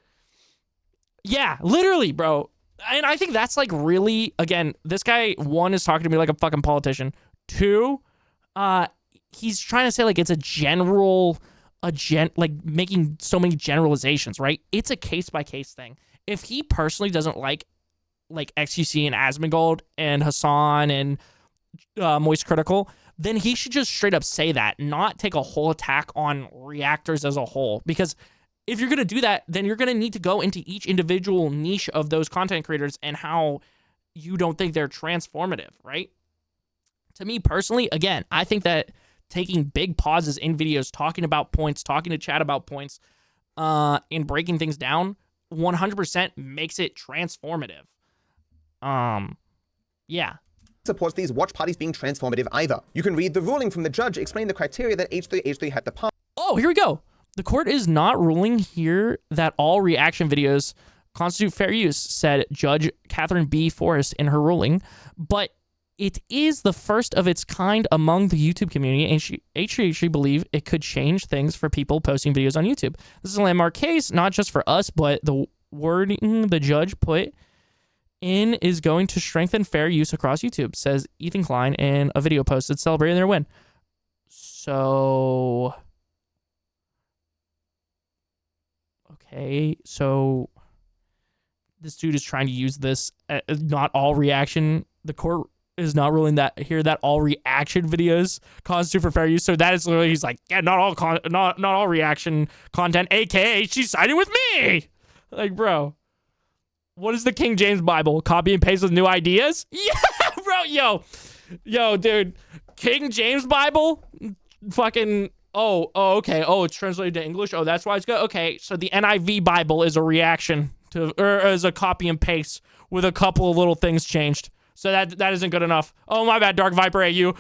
Yeah, literally, bro. And I think that's, like, really, again, this guy, 1, is talking to me like a fucking politician. 2, he's trying to say, like, it's a general... like making so many generalizations, right? It's a case-by-case thing. If he personally doesn't like XQC and Asmongold and Hassan and Moist Critical, then he should just straight up say that, not take a whole attack on reactors as a whole. Because if you're going to do that, then you're going to need to go into each individual niche of those content creators and how you don't think they're transformative, right? To me personally, again, I think that taking big pauses in videos, talking about points, talking to chat about points, and breaking things down, 100% makes it transformative. Yeah. supports these watch parties being transformative either. You can read the ruling from the judge explaining the criteria that H3H3 had to pass. Oh, here we go. The court is not ruling here that all reaction videos constitute fair use, said Judge Catherine B. Forrest in her ruling, but it is the first of its kind among the YouTube community, and H3H3 believe it could change things for people posting videos on YouTube. This is a landmark case, not just for us, but the wording the judge put in is going to strengthen fair use across YouTube, says Ethan Klein in a video posted celebrating their win. So... okay, so this dude is trying to use this, not all reaction. The court is not ruling that here that all reaction videos constitute for fair use. So that is literally, he's like, yeah, not all reaction content, aka she's siding with me. Like, bro, what is the King James Bible? Copy and paste with new ideas? Yeah, bro, yo, dude, King James Bible, fucking. Oh, okay. Oh, it's translated to English. Oh, that's why it's good. Okay, so the NIV Bible is a reaction to, or is a copy and paste with a couple of little things changed. So that isn't good enough. Oh, my bad, DarkViperAU.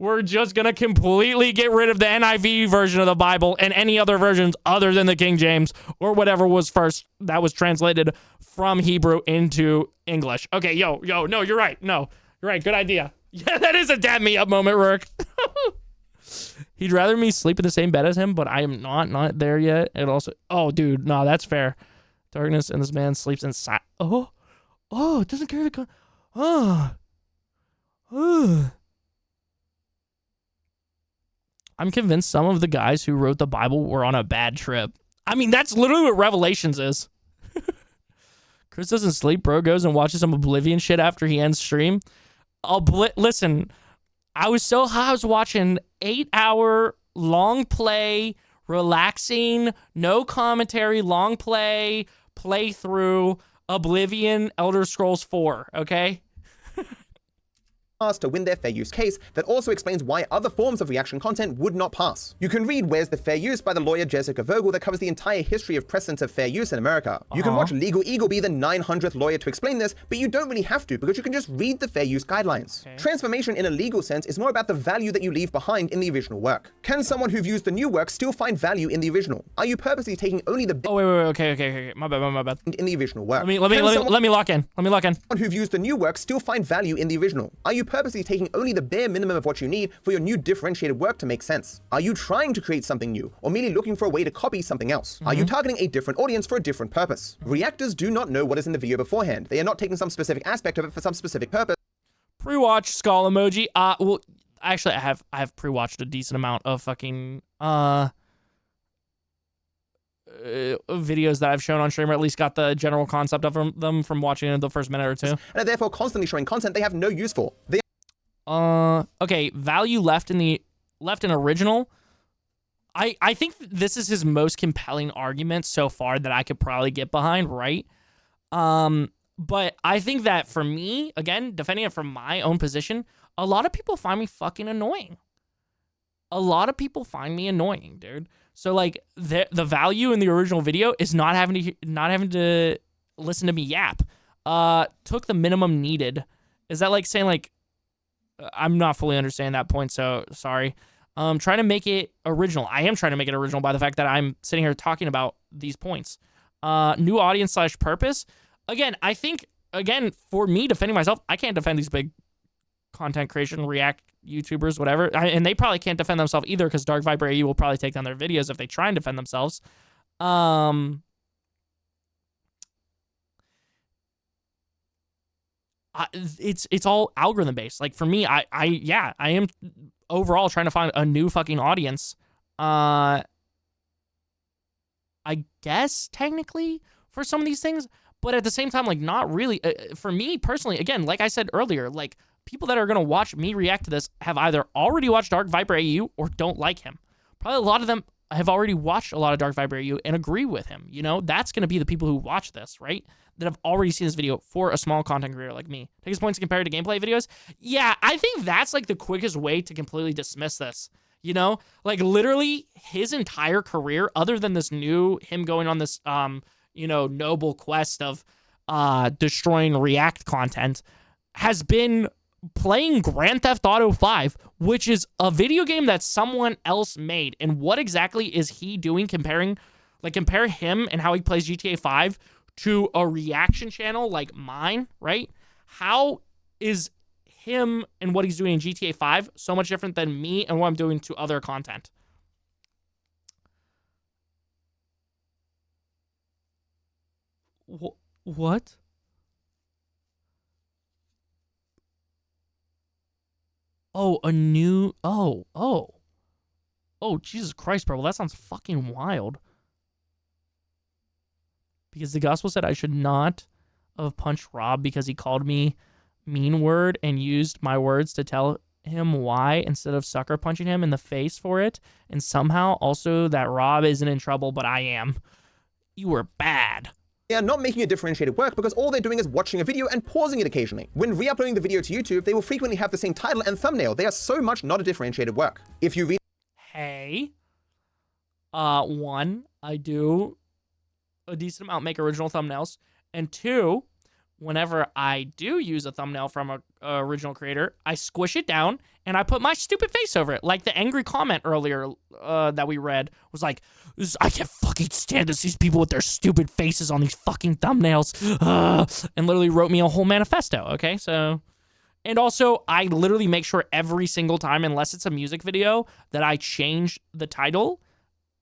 We're just gonna completely get rid of the NIV version of the Bible and any other versions other than the King James or whatever was first that was translated from Hebrew into English. Okay, no, you're right. No, you're right. Good idea. Yeah, that is a dab me up moment, Rourke. He'd rather me sleep in the same bed as him, but I am not there yet. It also, oh, dude, no, that's fair. Darkness and this man sleeps inside. Oh, Oh, it doesn't carry the oh. Oh. I'm convinced some of the guys who wrote the Bible were on a bad trip. I mean, that's literally what Revelations is. Chris doesn't sleep, bro. Goes and watches some Oblivion shit after he ends stream. Listen, I was so high. I was watching 8-hour long play, relaxing, no commentary, long playthrough Oblivion Elder Scrolls 4, okay? To win their fair use case that also explains why other forms of reaction content would not pass. You can read Where's the Fair Use by the lawyer Jessica Vogel that covers the entire history of precedents of fair use in America. You can watch Legal Eagle be the 900th lawyer to explain this, but you don't really have to because you can just read the fair use guidelines. Okay. Transformation in a legal sense is more about the value that you leave behind in the original work. Can someone who views the new work still find value in the original? Are you purposely taking only the wait, okay. My bad. In the original work. Let me lock in. Someone who views the new work still find value in the original? Are you purposely taking only the bare minimum of what you need for your new differentiated work to make sense? Are you trying to create something new or merely looking for a way to copy something else? Are you targeting a different audience for a different purpose? Reactors do not know what is in the video beforehand. They are not taking some specific aspect of it for some specific purpose. Pre-watch skull emoji. Well, actually, I have pre-watched a decent amount of fucking videos that I've shown on stream, or at least got the general concept of them from watching the first minute or two. And are therefore constantly showing content they have no use for. Okay, value left in original. I think this is his most compelling argument so far that I could probably get behind, right? But I think that for me, again, defending it from my own position, a lot of people find me fucking annoying. A lot of people find me annoying, dude. So like the value in the original video is not having to listen to me yap. Took the minimum needed. Is that like saying like, I'm not fully understanding that point, so sorry. Trying to make it original. I am trying to make it original by the fact that I'm sitting here talking about these points. New audience / purpose. Again, I think, for me defending myself, I can't defend these big content creation, React YouTubers, whatever. And they probably can't defend themselves either because DarkViperAU will probably take down their videos if they try and defend themselves. It's all algorithm based. Like for me, I am overall trying to find a new fucking audience. I guess technically for some of these things, but at the same time, like not really. For me personally, again, like I said earlier, like people that are gonna watch me react to this have either already watched DarkViperAU or don't like him. Probably a lot of them have already watched a lot of DarkViperAU and agree with him. You know, that's gonna be the people who watch this, right? That have already seen this video for a small content creator like me. Take his points compared to gameplay videos. Yeah, I think that's like the quickest way to completely dismiss this. You know, like literally his entire career, other than this him going on this, noble quest of destroying React content, has been playing Grand Theft Auto 5, which is a video game that someone else made. And what exactly is he doing compare him and how he plays GTA 5 to a reaction channel like mine, right? How is him and what he's doing in GTA 5 so much different than me and what I'm doing to other content? What? Oh, Jesus Christ, bro. Well, that sounds fucking wild. Because the gospel said I should not have punched Rob because he called me mean word and used my words to tell him why instead of sucker punching him in the face for it. And somehow also that Rob isn't in trouble, but I am. You were bad. They are not making a differentiated work because all they're doing is watching a video and pausing it occasionally. When re-uploading the video to YouTube, they will frequently have the same title and thumbnail. They are so much not a differentiated work. If you read... Hey. One, I do a decent amount make original thumbnails. And two, whenever I do use a thumbnail from a original creator, I squish it down and I put my stupid face over it. Like the angry comment earlier that we read was like, I can't fucking stand to see these people with their stupid faces on these fucking thumbnails. And literally wrote me a whole manifesto, okay? So, and also I literally make sure every single time, unless it's a music video, that I change the title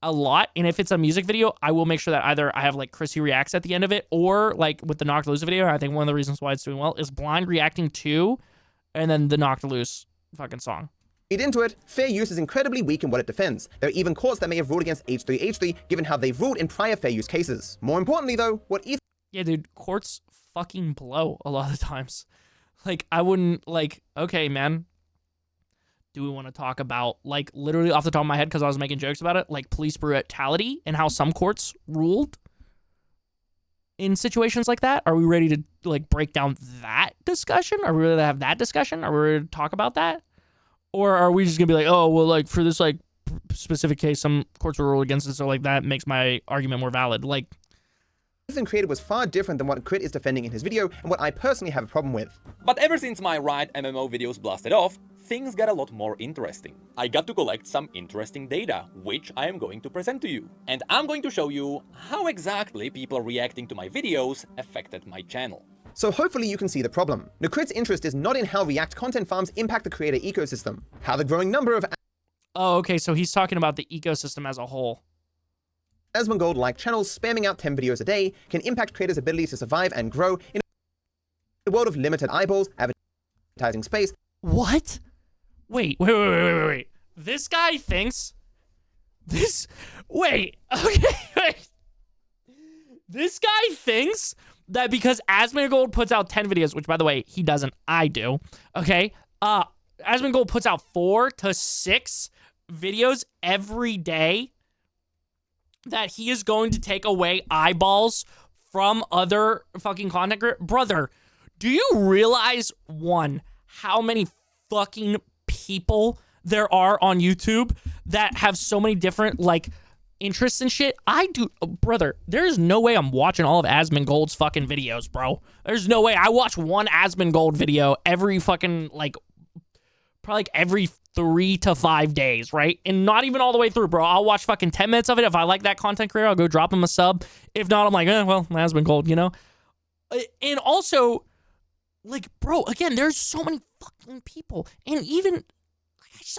a lot. And if it's a music video, I will make sure that either I have like Chrissy reacts at the end of it, or like with the Knocked Loose video, I think one of the reasons why it's doing well is blind reacting to, and then the Knocked Loose fucking song. Read into it, fair use is incredibly weak in what it defends. There are even courts that may have ruled against H3H3 given how they've ruled in prior fair use cases. More importantly though, what Yeah, dude, courts fucking blow a lot of the times. Like, I wouldn't, like, okay, man. Do we want to talk about, like, literally off the top of my head, because I was making jokes about it, like, police brutality and how some courts ruled in situations like that? Are we ready to, like, break down that discussion? Are we ready to have that discussion? Are we ready to talk about that? Or are we just going to be like, oh, well, like, for this, like, specific case, some courts will rule against it, so, like, that makes my argument more valid. Like, Ethan created was far different than what Crit is defending in his video, and what I personally have a problem with. But ever since my Riot MMO videos blasted off, things got a lot more interesting. I got to collect some interesting data, which I am going to present to you. And I'm going to show you how exactly people reacting to my videos affected my channel. So hopefully you can see the problem. Crit's interest is not in how React content farms impact the creator ecosystem, how the growing number of oh, okay, so he's talking about the ecosystem as a whole. Asmongold-like channels spamming out 10 videos a day can impact creators' ability to survive and grow in a world of limited eyeballs, advertising space. What? Wait. This guy thinks... Wait, okay, wait. This guy thinks that because Asmongold puts out 10 videos, which, by the way, he doesn't, I do, okay? Asmongold puts out 4 to 6 videos every day, that he is going to take away eyeballs from other fucking content creators. Brother, do you realize, one, how many fucking people there are on YouTube that have so many different, like, interests and shit? I do, brother, there's no way I'm watching all of Asmongold's fucking videos, bro. There's no way. I watch one Asmongold video every fucking, like, probably like every 3 to 5 days, right? And not even all the way through, bro. I'll watch fucking 10 minutes of it. If I like that content creator, I'll go drop him a sub. If not, I'm like, well, Asmongold, you know? And also, like, bro, again, there's so many fucking people. And even,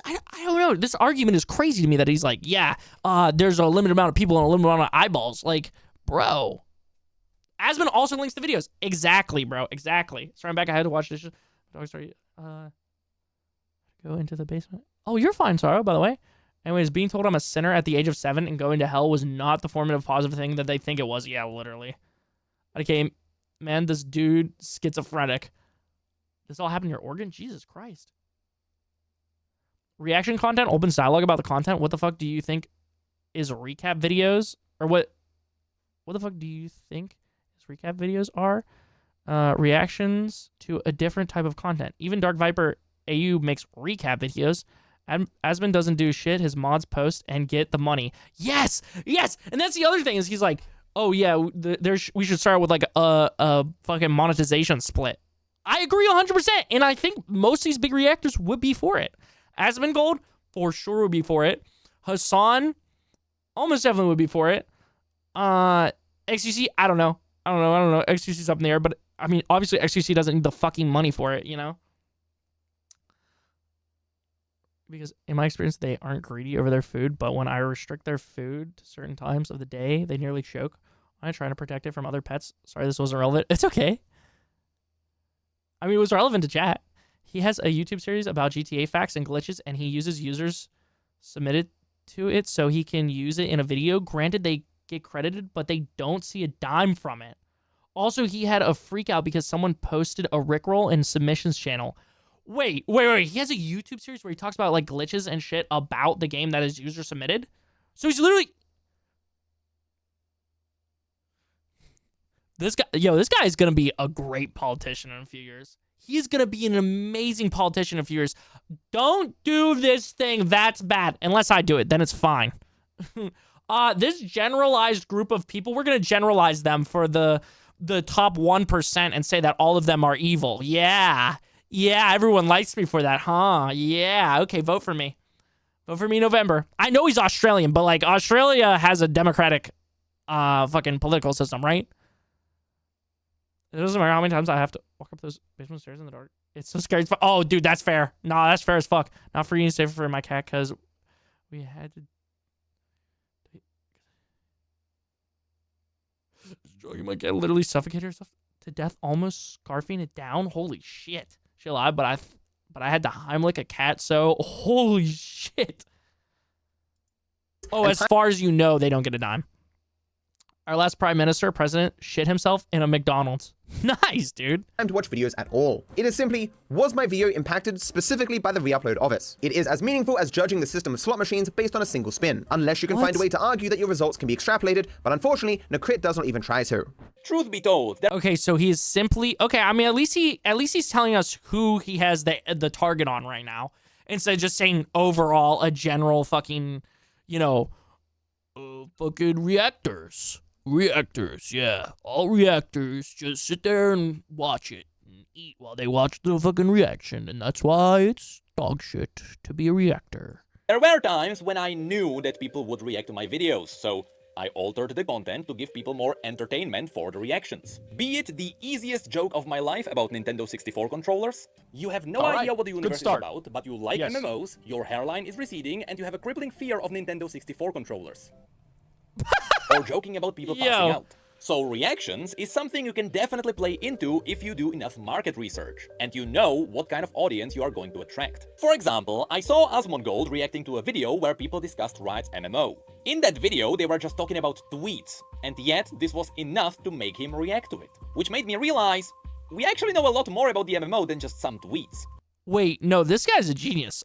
I don't know. This argument is crazy to me that he's like, yeah, there's a limited amount of people and a limited amount of eyeballs. Like, bro. Asmon also links the videos. Exactly, bro. Exactly. Sorry, I'm back. I had to watch this. Sorry. Go into the basement. Oh, you're fine, Sorrow, by the way. Anyways, being told I'm a sinner at the age of 7 and going to hell was not the formative positive thing that they think it was. Yeah, literally. Okay, man, this dude, schizophrenic. This all happened in your organ? Jesus Christ. Reaction content, opens dialogue about the content. What the fuck do you think is recap videos? Or what the fuck do you think recap videos are? Reactions to a different type of content. Even DarkViperAU makes recap videos. Asmon doesn't do shit. His mods post and get the money. Yes! Yes! And that's the other thing is he's like, oh yeah, we should start with like a fucking monetization split. I agree 100%. And I think most of these big reactors would be for it. Asmongold, for sure would be for it. Hassan, almost definitely would be for it. XQC, I don't know. XQC's up in the air, but I mean, obviously XQC doesn't need the fucking money for it, you know? Because in my experience, they aren't greedy over their food, but when I restrict their food to certain times of the day, they nearly choke. I'm trying to protect it from other pets. Sorry, this wasn't relevant. It's okay. I mean, it was relevant to chat. He has a YouTube series about GTA facts and glitches, and he uses users submitted to it so he can use it in a video. Granted, they get credited, but they don't see a dime from it. Also, he had a freak out because someone posted a Rickroll in submissions channel. Wait. He has a YouTube series where he talks about like glitches and shit about the game that his user submitted? So he's literally... This guy is going to be a great politician in a few years. He's going to be an amazing politician in a few years. Don't do this thing. That's bad. Unless I do it, then it's fine. This generalized group of people, we're going to generalize them for the top 1% and say that all of them are evil. Yeah, everyone likes me for that, huh? Yeah, okay, vote for me. Vote for me in November. I know he's Australian, but, like, Australia has a democratic fucking political system, right? It doesn't matter how many times I have to walk up those basement stairs in the dark. It's so scary. Oh, dude, that's fair. Nah, that's fair as fuck. Not for you to save for my cat, because we had to... Stroking my cat, literally suffocated herself to death, almost scarfing it down. Holy shit. She alive, but I had to Heimlich a cat, so holy shit. Oh, as far as you know, they don't get a dime. Our last prime minister, president, shit himself in a McDonald's. Nice, dude. Time to watch videos at all. It is simply, was my video impacted specifically by the re-upload of it? It is as meaningful as judging the system of slot machines based on a single spin, unless you can find a way to argue that your results can be extrapolated, but unfortunately, Nacrit does not even try to. Truth be told, there Okay, so he is simply okay. I mean, at least he's telling us who he has the target on right now, instead of just saying overall a general fucking, you know, fucking reactors. Reactors, yeah. All reactors just sit there and watch it and eat while they watch the fucking reaction, and that's why it's dog shit to be a reactor. were times when I knew that people would react to my videos, so I altered the content to give people more entertainment for the reactions. Be it the easiest joke of my life about Nintendo 64 controllers, you have no idea what the universe is about, but you like MMOs, your hairline is receding, and you have a crippling fear of Nintendo 64 controllers. Or joking about people passing out. So reactions is something you can definitely play into if you do enough market research, and you know what kind of audience you are going to attract. For example, I saw Asmongold reacting to a video where people discussed Riot's MMO. In that video, they were just talking about tweets, and yet this was enough to make him react to it. Which made me realize, we actually know a lot more about the MMO than just some tweets. Wait, no, this guy's a genius.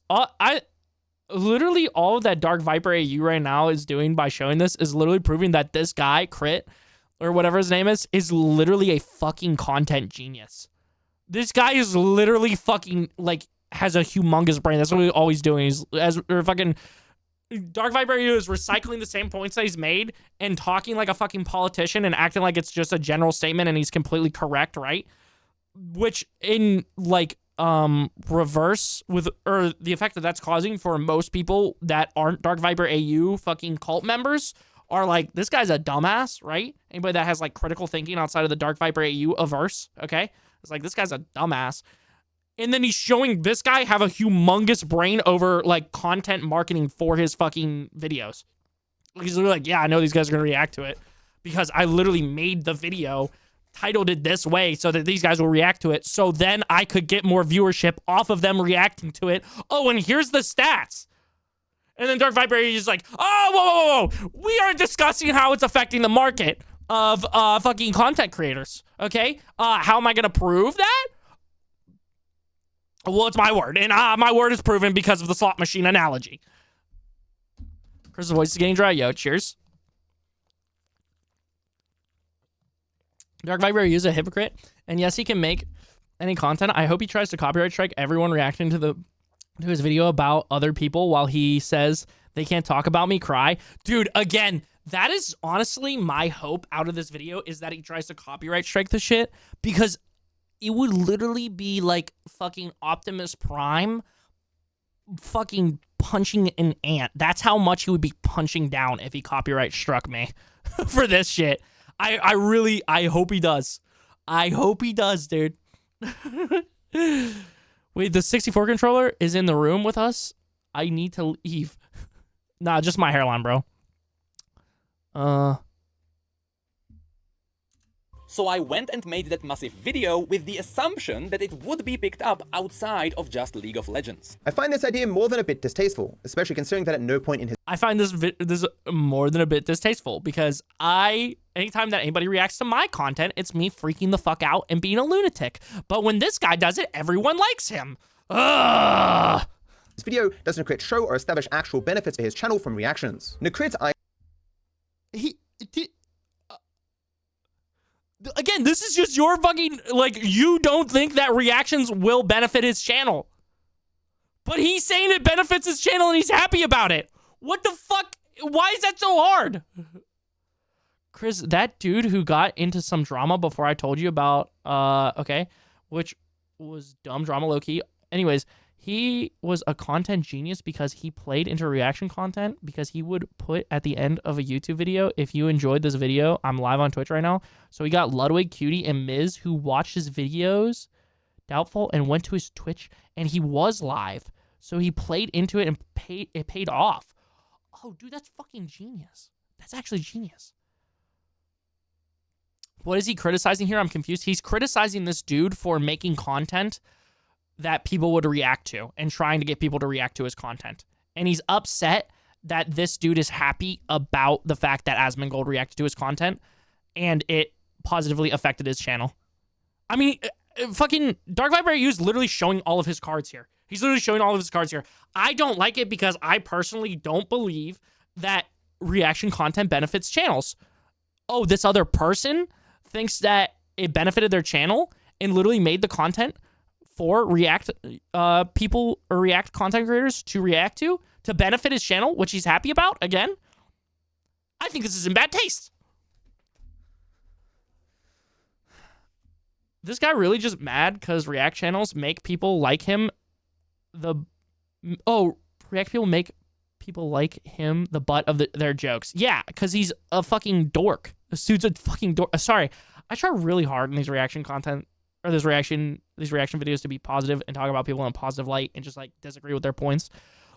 Literally all of that DarkViperAU right now is doing by showing this is literally proving that this guy, Crit, or whatever his name is literally a fucking content genius. This guy is literally fucking, like, has a humongous brain. That's what he's always doing. Fucking DarkViperAU is recycling the same points that he's made and talking like a fucking politician and acting like it's just a general statement and he's completely correct, right? Which in, like, reverse with, or the effect that that's causing for most people that aren't DarkViperAU fucking cult members are like, this guy's a dumbass, right? Anybody that has like critical thinking outside of the DarkViperAU averse, okay? It's like, this guy's a dumbass. And then he's showing this guy have a humongous brain over like content marketing for his fucking videos. He's literally like, yeah, I know these guys are gonna react to it because I literally made the video, titled it this way so that these guys will react to it, so then I could get more viewership off of them reacting to it. Oh, and here's the stats. And then DarkViperAU is like, oh, whoa. We are discussing how it's affecting the market of fucking content creators, okay? How am I gonna prove that? Well, it's my word, and my word is proven because of the slot machine analogy. Chris's voice is getting dry, yo. Cheers. DarkViperAU is a hypocrite, and yes, he can make any content. I hope he tries to copyright strike everyone reacting to his video about other people while he says they can't talk about me, cry. Dude, again, that is honestly my hope out of this video, is that he tries to copyright strike the shit, because it would literally be like fucking Optimus Prime fucking punching an ant. That's how much he would be punching down if he copyright struck me for this shit. I hope he does. I hope he does, dude. Wait, the 64 controller is in the room with us? I need to leave. Nah, just my hairline, bro. So I went and made that massive video with the assumption that it would be picked up outside of just League of Legends. I find this idea more than a bit distasteful, especially considering that at no point in his I find this more than a bit distasteful, because anytime that anybody reacts to my content, it's me freaking the fuck out and being a lunatic. But when this guy does it, everyone likes him. Ugh. This video doesn't Nacrit show or establish actual benefits for his channel from reactions. Nacrit's Again, this is just your fucking, like, you don't think that reactions will benefit his channel. But he's saying it benefits his channel and he's happy about it. What the fuck? Why is that so hard? Chris, that dude who got into some drama before I told you about, okay, which was dumb drama low-key. Anyways, he was a content genius because he played into reaction content, because he would put at the end of a YouTube video, if you enjoyed this video, I'm live on Twitch right now. So he got Ludwig, Cutie, and Miz who watched his videos, Doubtful, and went to his Twitch, and he was live. So he played into it and it paid off. Oh, dude, that's fucking genius. That's actually genius. What is he criticizing here? I'm confused. He's criticizing this dude for making content that people would react to and trying to get people to react to his content. And he's upset that this dude is happy about the fact that Asmongold reacted to his content and it positively affected his channel. I mean, fucking DarkViperAU is literally showing all of his cards here. He's literally showing all of his cards here. I don't like it because I personally don't believe that reaction content benefits channels. Oh, this other person thinks that it benefited their channel and literally made the content for React people or React content creators to react to benefit his channel, which he's happy about. Again, I think this is in bad taste. This guy really just mad because React channels make people like him. React people make people like him the butt of their jokes. Yeah, because he's a fucking dork. This dude's a fucking dork. Sorry, I try really hard in these reaction content or these reaction videos to be positive and talk about people in a positive light and just like disagree with their points.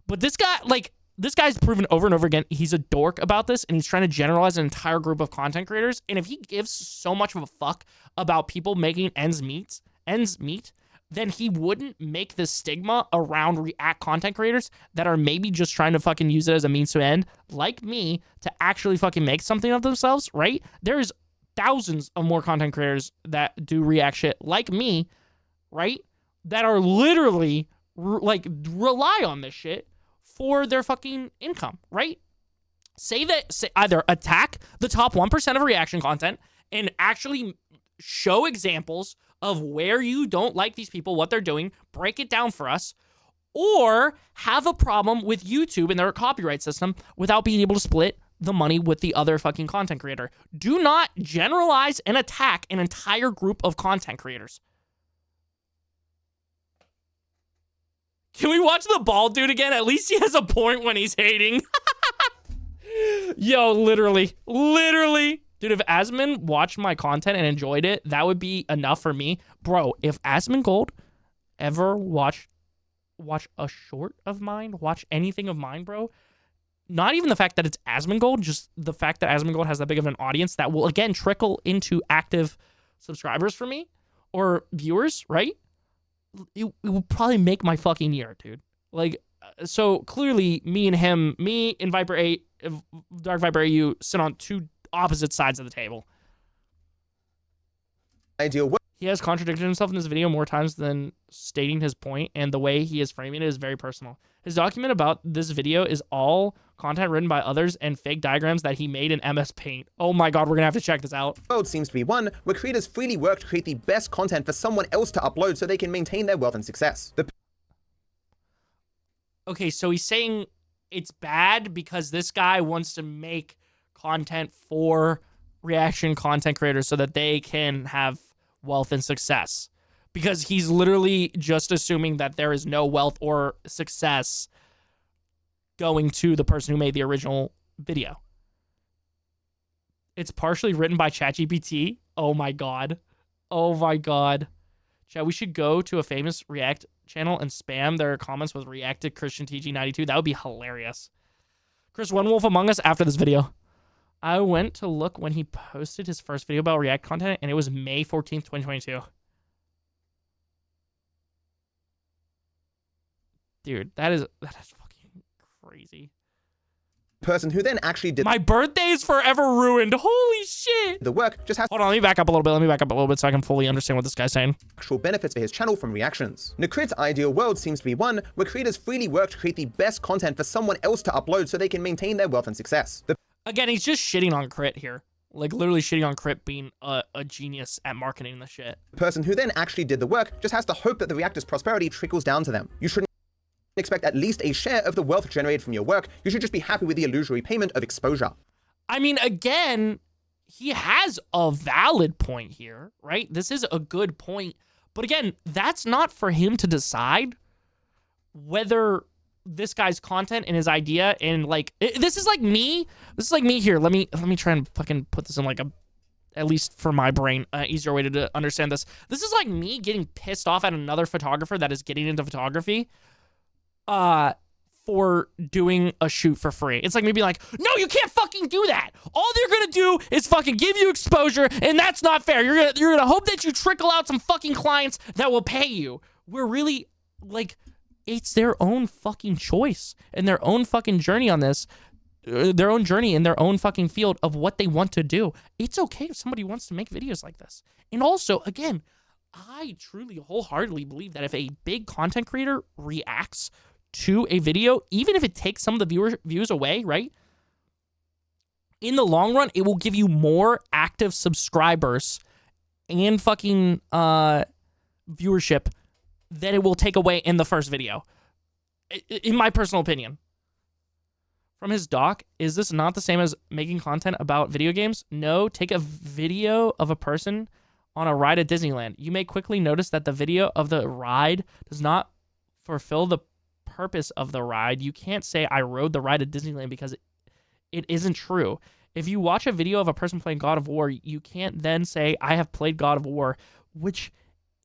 But this guy's proven over and over again he's a dork about this, and he's trying to generalize an entire group of content creators. And if he gives so much of a fuck about people making ends meet, then he wouldn't make the stigma around React content creators that are maybe just trying to fucking use it as a means to end, like me, to actually fucking make something of themselves, right? There's thousands of more content creators that do React shit like me, right? That are literally rely on this shit for their fucking income, right? Say either attack the top 1% of reaction content and actually show examples of where you don't like these people, what they're doing, break it down for us, or have a problem with YouTube and their copyright system without being able to split the money with the other fucking content creator. Do not generalize and attack an entire group of content creators. Can we watch the bald dude again? At least he has a point when he's hating. Yo, literally. Dude, if Asmon watched my content and enjoyed it, that would be enough for me. Bro, if Asmongold ever watch a short of mine, watch anything of mine, bro, not even the fact that it's Asmongold, just the fact that Asmongold has that big of an audience that will, again, trickle into active subscribers for me or viewers, right? It will probably make my fucking year, dude. Like, so clearly me and DarkViperAU sit on two opposite sides of the table. He has contradicted himself in this video more times than stating his point, and the way he is framing it is very personal. His document about this video is all content written by others and fake diagrams that he made in MS Paint. Oh my god, we're gonna have to check this out. World seems to be one where creators freely work to create the best content for someone else to upload so they can maintain their wealth and success. Okay, so he's saying it's bad because this guy wants to make content for reaction content creators so that they can have wealth and success, because he's literally just assuming that there is no wealth or success going to the person who made the original video. It's partially written by ChatGPT. Oh my god. Chat, we should go to a famous React channel and spam their comments with reacted Christian TG92. That would be hilarious. Chris, one wolf among us after this video. I went to look when he posted his first video about React content, and it was May 14th, 2022. Dude, that is fucking crazy. Person who then actually did my birthday is forever ruined. Holy shit. The work just has Hold on, let me back up a little bit so I can fully understand what this guy's saying. actual benefits for his channel from reactions. Nakrid's ideal world seems to be one where creators freely work to create the best content for someone else to upload so they can maintain their wealth and success. Again, he's just shitting on Crit here. Like, literally shitting on Crit being a genius at marketing the shit. The person who then actually did the work just has to hope that the reactor's prosperity trickles down to them. You shouldn't expect at least a share of the wealth generated from your work. You should just be happy with the illusory payment of exposure. I mean, again, he has a valid point here, right? This is a good point. But again, that's not for him to decide whether this guy's content and his idea and like this is like me here. Let me try and fucking put this in like a, at least for my brain, easier way to understand this. This is like me getting pissed off at another photographer that is getting into photography for doing a shoot for free. It's like maybe like, no, you can't fucking do that. All they're gonna do is fucking give you exposure, and that's not fair. You're gonna hope that you trickle out some fucking clients that will pay you. We're really like, it's their own fucking choice and their own fucking journey on this, their own journey in their own fucking field of what they want to do. It's okay if somebody wants to make videos like this. And also, again, I truly wholeheartedly believe that if a big content creator reacts to a video, even if it takes some of the views away, right? In the long run, it will give you more active subscribers and fucking viewership than it will take away in the first video. In my personal opinion. From his doc, is this not the same as making content about video games? No, take a video of a person on a ride at Disneyland. You may quickly notice that the video of the ride does not fulfill the purpose of the ride. You can't say I rode the ride at Disneyland because it isn't true. If you watch a video of a person playing God of War, you can't then say I have played God of War, which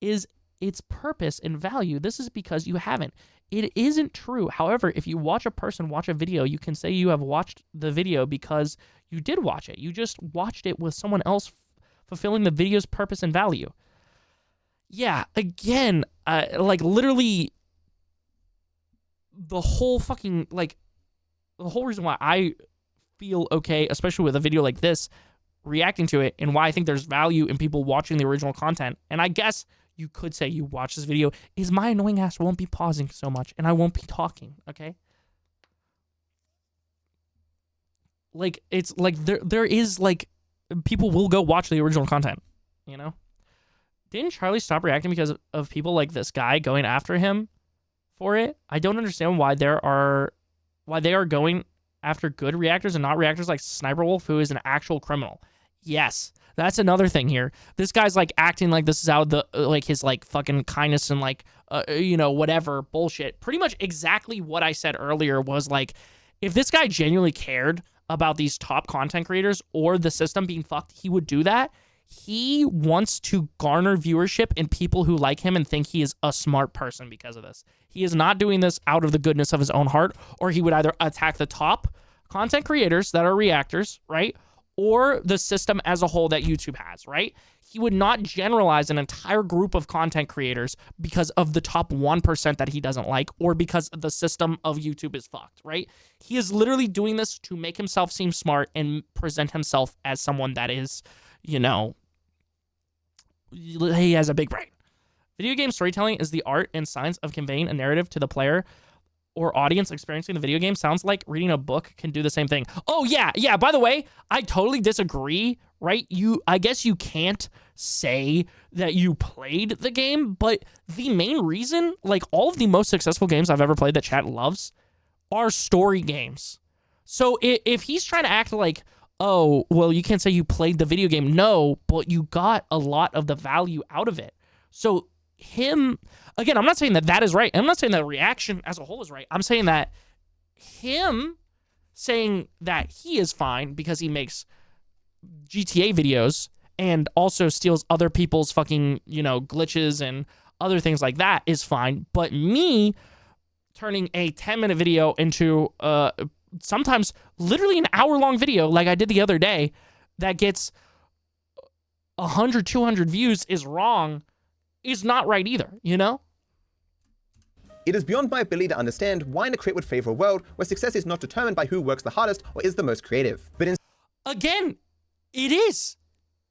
is its purpose and value. This is because you haven't. It isn't true. However, if you watch a person watch a video, you can say you have watched the video because you did watch it. You just watched it with someone else fulfilling the video's purpose and value. Yeah, again, like literally the whole fucking, like, the whole reason why I feel okay, especially with a video like this, reacting to it, and why I think there's value in people watching the original content, and I guess you could say you watch this video, is my annoying ass won't be pausing so much, and I won't be talking, okay? Like, it's like, there is, like, people will go watch the original content, you know? Didn't Charlie stop reacting because of people like this guy going after him for it? I don't understand why they are going after good reactors and not reactors like Sniper Wolf, who is an actual criminal. Yes, that's another thing here. This guy's like acting like this is out of the like his like fucking kindness and like you know, whatever bullshit. Pretty much exactly what I said earlier was like, if this guy genuinely cared about these top content creators or the system being fucked, he would do that. He wants to garner viewership and people who like him and think he is a smart person because of this. He is not doing this out of the goodness of his own heart, or he would either attack the top content creators that are reactors, right? Or the system as a whole that YouTube has, right? He would not generalize an entire group of content creators because of the top 1% that he doesn't like, or because the system of YouTube is fucked, right? He is literally doing this to make himself seem smart and present himself as someone that is, you know, he has a big brain. Video game storytelling is the art and science of conveying a narrative to the player or audience experiencing the video game. Sounds like reading a book can do the same thing. Oh, yeah. By the way, I totally disagree, right? I guess you can't say that you played the game, but the main reason, like all of the most successful games I've ever played that chat loves are story games. So if he's trying to act like, oh, well, you can't say you played the video game. No, but you got a lot of the value out of it. So him, again, I'm not saying that that is right. I'm not saying that reaction as a whole is right. I'm saying that him saying that he is fine because he makes GTA videos and also steals other people's fucking, you know, glitches and other things like that is fine. But me turning a 10-minute video into sometimes literally an hour-long video like I did the other day that gets 100, 200 views is wrong, is not right either, you know? It is beyond my ability to understand why a creator would favor a world where success is not determined by who works the hardest or is the most creative, but again, it is.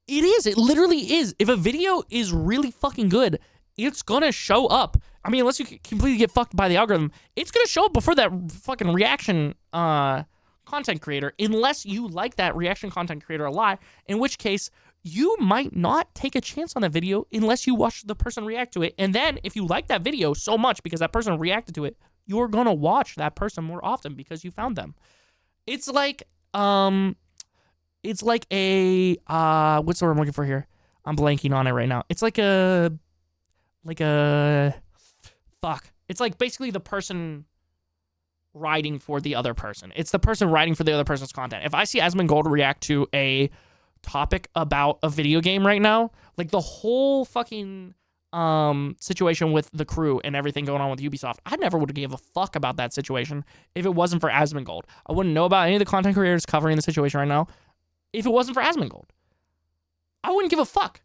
It is. It literally is. If a video is really fucking good, it's gonna show up. I mean, unless you completely get fucked by the algorithm, it's gonna show up before that fucking reaction content creator, unless you like that reaction content creator a lot, in which case you might not take a chance on that video unless you watch the person react to it. And then if you like that video so much because that person reacted to it, you're gonna watch that person more often because you found them. It's like a what's the word I'm looking for here? I'm blanking on it right now. It's like a fuck. It's like basically the person writing for the other person. It's the person writing for the other person's content. If I see Asmongold react to a topic about a video game right now, like the whole fucking situation with the crew and everything going on with Ubisoft. I never would have gave a fuck about that situation if it wasn't for Asmongold. I wouldn't know about any of the content creators covering the situation right now if it wasn't for Asmongold. I wouldn't give a fuck,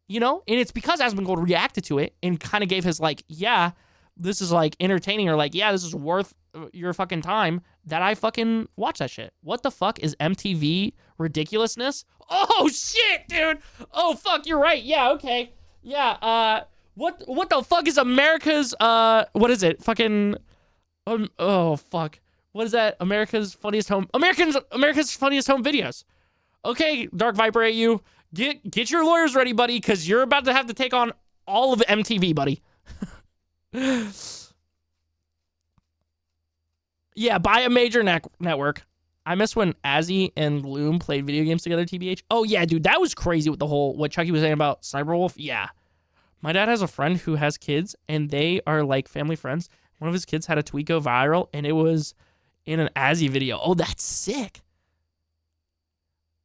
you know? And it's because Asmongold reacted to it and kind of gave his, like, yeah, this is, like, entertaining, or, like, yeah, this is worth your fucking time, that I fucking watch that shit. What the fuck is MTV ridiculousness? Oh, shit, dude! Oh, fuck, you're right. Yeah, okay. Yeah, what the fuck is America's, what is it? Fucking, oh, fuck. What is that? America's funniest home videos. Okay, DarkViperAU, get your lawyers ready, buddy, because you're about to have to take on all of MTV, buddy. Yeah, buy a major network. I miss when Azzy and Loom played video games together, TBH. Oh, yeah, dude, that was crazy with the whole, what Chucky was saying about Cyberwolf. Yeah. My dad has a friend who has kids, and they are, like, family friends. One of his kids had a tweet go viral, and it was in an Azzy video. Oh, that's sick.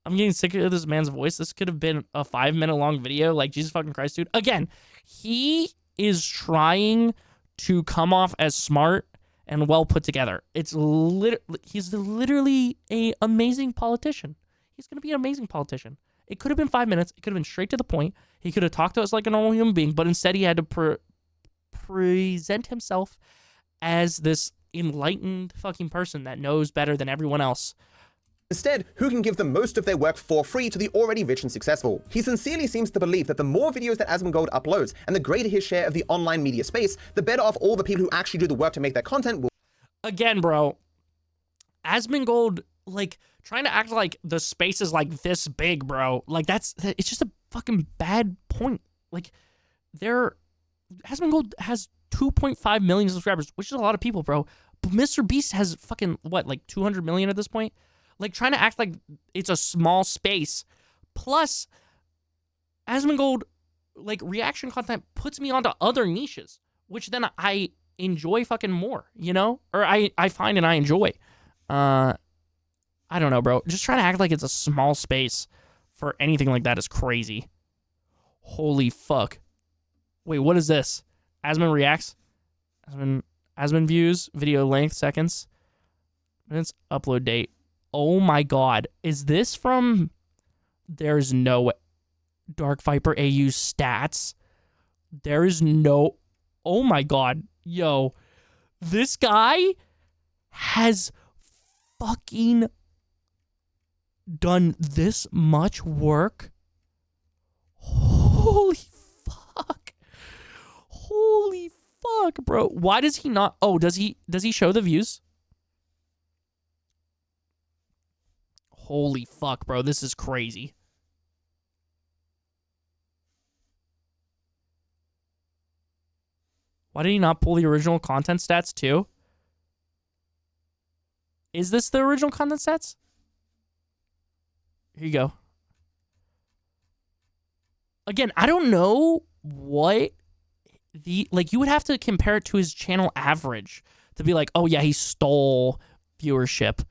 I'm getting sick of this man's voice. This could have been a 5-minute long video. Like, Jesus fucking Christ, dude. Again, he is trying to come off as smart and well put together. He's literally an amazing politician. He's going to be an amazing politician. It could have been 5 minutes. It could have been straight to the point. He could have talked to us like a normal human being, but instead he had to present himself as this enlightened fucking person that knows better than everyone else. Instead, who can give the most of their work for free to the already rich and successful? He sincerely seems to believe that the more videos that Asmongold uploads and the greater his share of the online media space, the better off all the people who actually do the work to make that content will. Again, bro, Asmongold, like, trying to act like the space is like this big, bro. Like, it's just a fucking bad point. Like, Asmongold has 2.5 million subscribers, which is a lot of people, bro. But Mr. Beast has fucking, what, like 200 million at this point? Like, trying to act like it's a small space. Plus, Asmongold, like, reaction content puts me onto other niches, which then I enjoy fucking more, you know? Or I find and I enjoy. I don't know, bro. Just trying to act like it's a small space for anything like that is crazy. Holy fuck. Wait, what is this? Asmon reacts. Asmon views. Video length, seconds. Minutes. Upload date. Oh my god. Is this from... There's no... DarkViperAU stats? There is no... Oh my god. Yo. This guy has fucking done this much work? Holy fuck. Holy fuck, bro. Why does he not... Oh, does he show the views? Holy fuck, bro. This is crazy. Why did he not pull the original content stats too? Is this the original content stats? Here you go. Again, I don't know what the... Like, you would have to compare it to his channel average to be like, oh yeah, he stole viewership.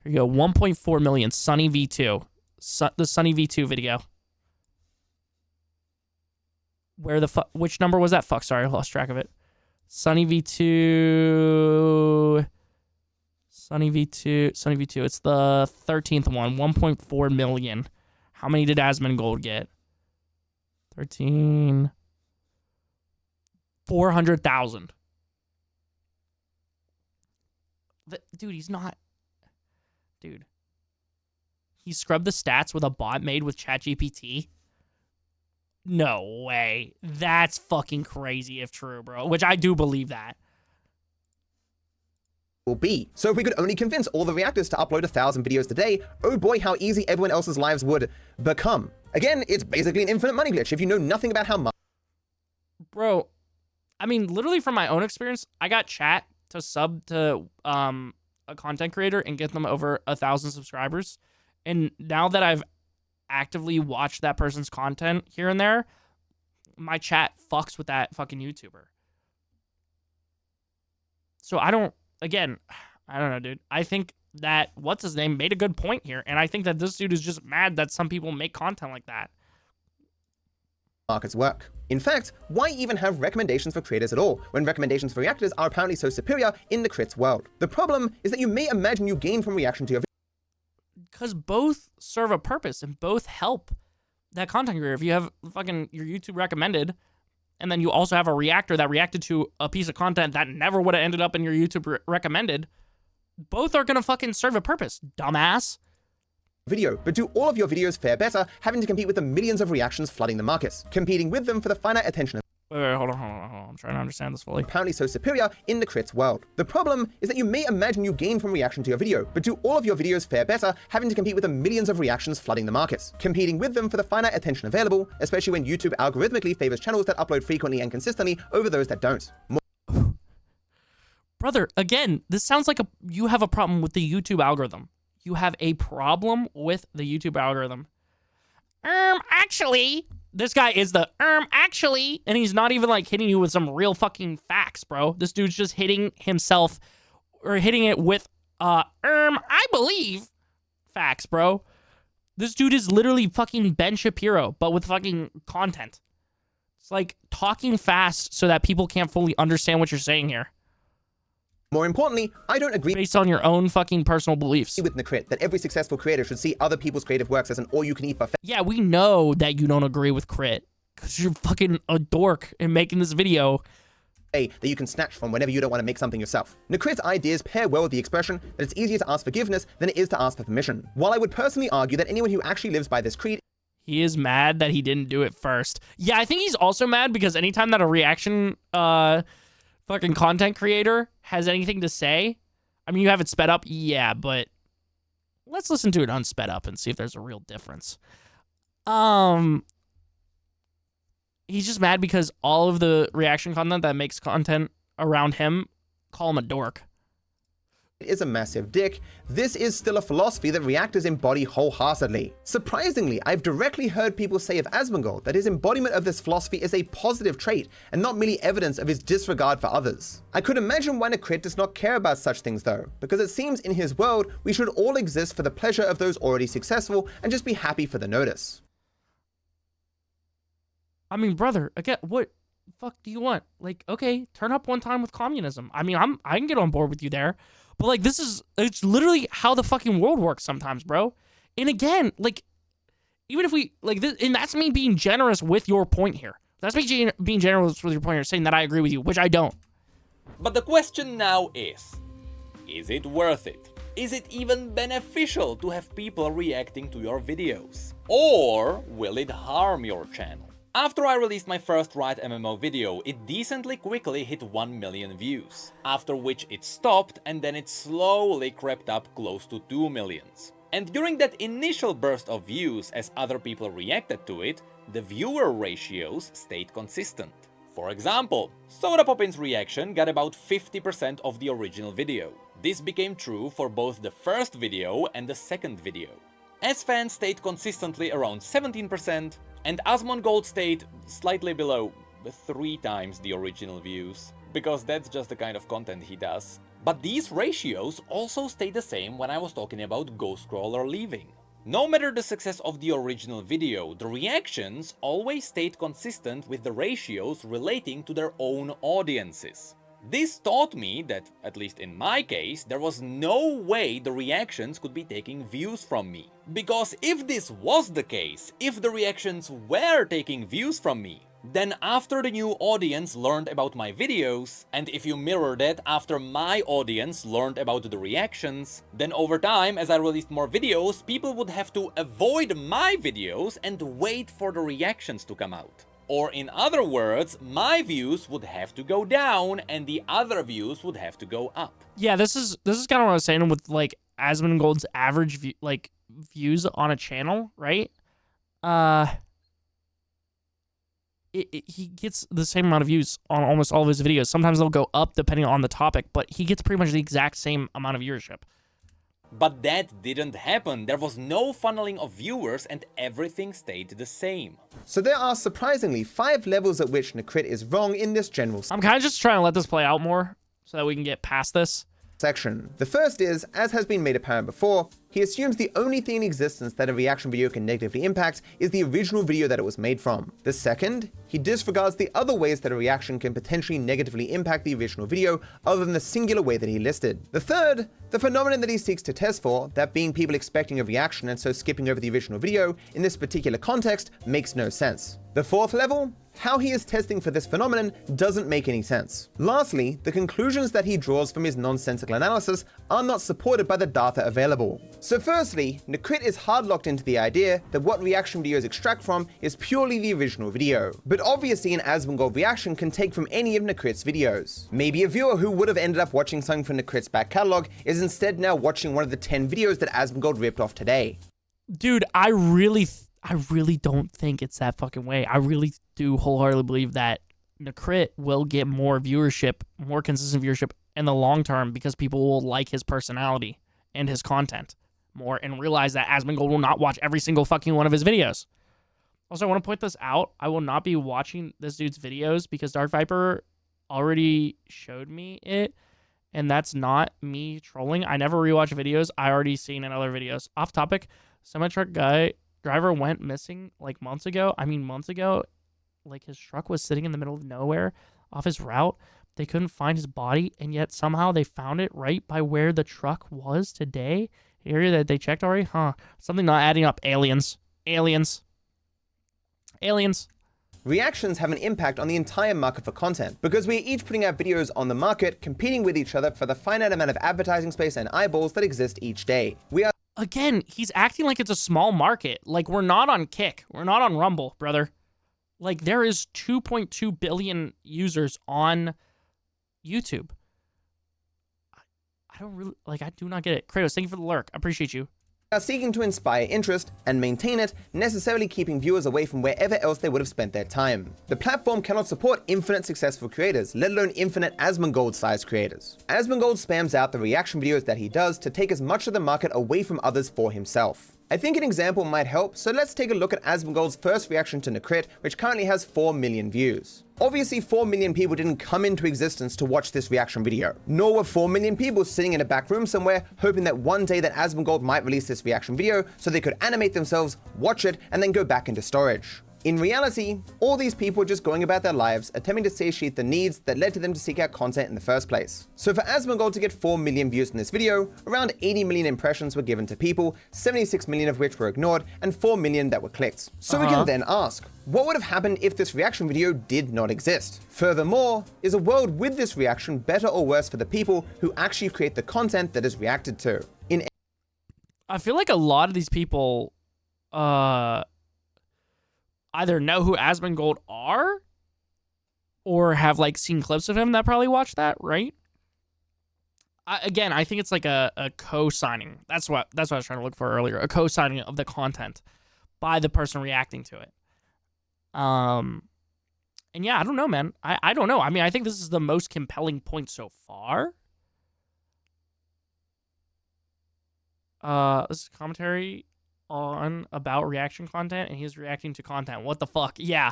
Here you go, 1.4 million, Sunny V2. The Sunny V2 video. Where the fuck... Which number was that? Fuck, sorry, I lost track of it. Sunny V2... Sunny V2. It's the 13th one, 1.4 million. How many did Asmongold get? 13... 400,000. Dude, he's not... Dude. He scrubbed the stats with a bot made with ChatGPT? No way. That's fucking crazy if true, bro. Which I do believe that. Will be. So if we could only convince all the reactors to upload 1,000 videos today, oh boy, how easy everyone else's lives would become. Again, it's basically an infinite money glitch if you know nothing about how much. Bro, I mean, literally from my own experience, I got chat to sub to a content creator and get them over 1,000 subscribers. And now that I've actively watched that person's content here and there, my chat fucks with that fucking YouTuber. So I don't know, dude. I think that, what's his name, made a good point here. And I think that this dude is just mad that some people make content like that. market's work. In fact, why even have recommendations for creators at all, when recommendations for reactors are apparently so superior in the crits world? The problem is that you may imagine you gain from reaction to your Because both serve a purpose and both help that content creator. If you have fucking your YouTube recommended, and then you also have a reactor that reacted to a piece of content that never would have ended up in your YouTube recommended, both are gonna fucking serve a purpose, dumbass. video, but do all of your videos fare better having to compete with the millions of reactions flooding the markets, competing with them for the finite attention of Wait, hold on. I'm trying to understand this fully. apparently so superior in the crits world. The problem is that you may imagine you gain from reaction to your video, but do all of your videos fare better having to compete with the millions of reactions flooding the markets, competing with them for the finite attention available, especially when YouTube algorithmically favors channels that upload frequently and consistently over those that don't. Brother, again, this sounds like you have a problem with the YouTube algorithm. You have a problem with the YouTube algorithm. Actually, this guy is the, actually, and he's not even like hitting you with some real fucking facts, bro. This dude's just hitting himself, or hitting it with, I believe facts, bro. This dude is literally fucking Ben Shapiro, but with fucking content. It's like talking fast so that people can't fully understand what you're saying here. More importantly, I don't agree Based on your own fucking personal beliefs. with Nakrit that every successful creator should see other people's creative works as an all-you-can-eat buffet. Yeah, we know that you don't agree with Crit, because you're fucking a dork in making this video. That you can snatch from whenever you don't want to make something yourself. Nakrit's ideas pair well with the expression that it's easier to ask forgiveness than it is to ask for permission. While I would personally argue that anyone who actually lives by this creed He is mad that he didn't do it first. Yeah, I think he's also mad because anytime that a reaction fucking content creator has anything to say, I mean, you have it sped up, yeah, but let's listen to it unsped up and see if there's a real difference. He's just mad because all of the reaction content that makes content around him call him a dork. is a massive dick, this is still a philosophy that reactors embody wholeheartedly. Surprisingly, I've directly heard people say of Asmongold that his embodiment of this philosophy is a positive trait and not merely evidence of his disregard for others. I could imagine why Nakrit does not care about such things though, because it seems in his world we should all exist for the pleasure of those already successful and just be happy for the notice. I mean, brother, again, what the fuck do you want? Like, okay, turn up one time with communism. I mean, I can get on board with you there. But, like, it's literally how the fucking world works sometimes, bro. And again, like, even if we, like, this, and that's me being generous with your point here. That's me being generous with your point here, saying that I agree with you, which I don't. But the question now is it worth it? Is it even beneficial to have people reacting to your videos? Or will it harm your channel? After I released my first Riot MMO video, it decently quickly hit 1 million views, after which it stopped and then it slowly crept up close to 2 millions. And during that initial burst of views as other people reacted to it, the viewer ratios stayed consistent. For example, Soda Poppin's reaction got about 50% of the original video. This became true for both the first video and the second video. S-Fan stayed consistently around 17%, and Asmongold stayed slightly below 3 times the original views, because that's just the kind of content he does. But these ratios also stayed the same when I was talking about Ghostcrawler leaving. No matter the success of the original video, the reactions always stayed consistent with the ratios relating to their own audiences. This taught me that, at least in my case, there was no way the reactions could be taking views from me. Because if this was the case, if the reactions were taking views from me, then after the new audience learned about my videos, and if you mirror that after my audience learned about the reactions, then over time, as I released more videos, people would have to avoid my videos and wait for the reactions to come out. Or in other words, my views would have to go down and the other views would have to go up. Yeah, this is kind of what I was saying with, like, Asmongold's average views on a channel, right? He gets the same amount of views on almost all of his videos. Sometimes they'll go up depending on the topic, but he gets pretty much the exact same amount of viewership. But that didn't happen. There was no funneling of viewers and everything stayed the same. So there are surprisingly 5 levels at which Nakrit is wrong in this general I'm kind of just trying to let this play out more so that we can get past this. section. The first is, as has been made apparent before, He assumes the only thing in existence that a reaction video can negatively impact is the original video that it was made from. The second, he disregards the other ways that a reaction can potentially negatively impact the original video other than the singular way that he listed. The third, the phenomenon that he seeks to test for, that being people expecting a reaction and so skipping over the original video, in this particular context makes no sense. The fourth level, how he is testing for this phenomenon doesn't make any sense. Lastly, the conclusions that he draws from his nonsensical analysis are not supported by the data available. So firstly, Nukrit is hard locked into the idea that what reaction videos extract from is purely the original video. But obviously an Asmongold reaction can take from any of Nukrit's videos. Maybe a viewer who would have ended up watching something from Nukrit's back catalog is instead now watching one of the 10 videos that Asmongold ripped off today. Dude, I really don't think it's that fucking way. I really do wholeheartedly believe that Nukrit will get more viewership, more consistent viewership in the long term because people will like his personality and his content more and realize that Asmongold will not watch every single fucking one of his videos. Also, I want to point this out. I will not be watching this dude's videos because Dark Viper already showed me it, and that's not me trolling. I never rewatch videos I already seen in other videos. Off topic, semi-truck driver went missing like months ago. Like his truck was sitting in the middle of nowhere off his route. They couldn't find his body, and yet somehow they found it right by where the truck was today. The area that they checked already? Huh. Something not adding up. Aliens. Reactions have an impact on the entire market for content, because we are each putting out videos on the market, competing with each other for the finite amount of advertising space and eyeballs that exist each day. Again, he's acting like it's a small market. Like, we're not on Kick. We're not on Rumble, brother. Like, there is 2.2 billion users on YouTube. I don't really, like, I do not get it. Kratos, thank you for the lurk. I appreciate you. Are seeking to inspire interest and maintain it, necessarily keeping viewers away from wherever else they would have spent their time. The platform cannot support infinite successful creators, let alone infinite Asmongold-sized creators. Asmongold spams out the reaction videos that he does to take as much of the market away from others for himself. I think an example might help, so let's take a look at Asmongold's first reaction to Nukrit, which currently has 4 million views. Obviously 4 million people didn't come into existence to watch this reaction video, nor were 4 million people sitting in a back room somewhere hoping that one day that Asmongold might release this reaction video so they could animate themselves, watch it, and then go back into storage. In reality, all these people are just going about their lives, attempting to satiate the needs that led to them to seek out content in the first place. So for Asmongold to get 4 million views in this video, around 80 million impressions were given to people, 76 million of which were ignored, and 4 million that were clicked. So we can then ask, what would have happened if this reaction video did not exist? Furthermore, is a world with this reaction better or worse for the people who actually create the content that is reacted to? I feel like a lot of these people, either know who Asmongold are or have like seen clips of him that probably watched that, right? I think it's like a co-signing. That's what I was trying to look for earlier. A co-signing of the content by the person reacting to it. And yeah, I don't know, man. I don't know. I mean, I think this is the most compelling point so far. This is commentary on about reaction content, and he's reacting to content. What the fuck? Yeah.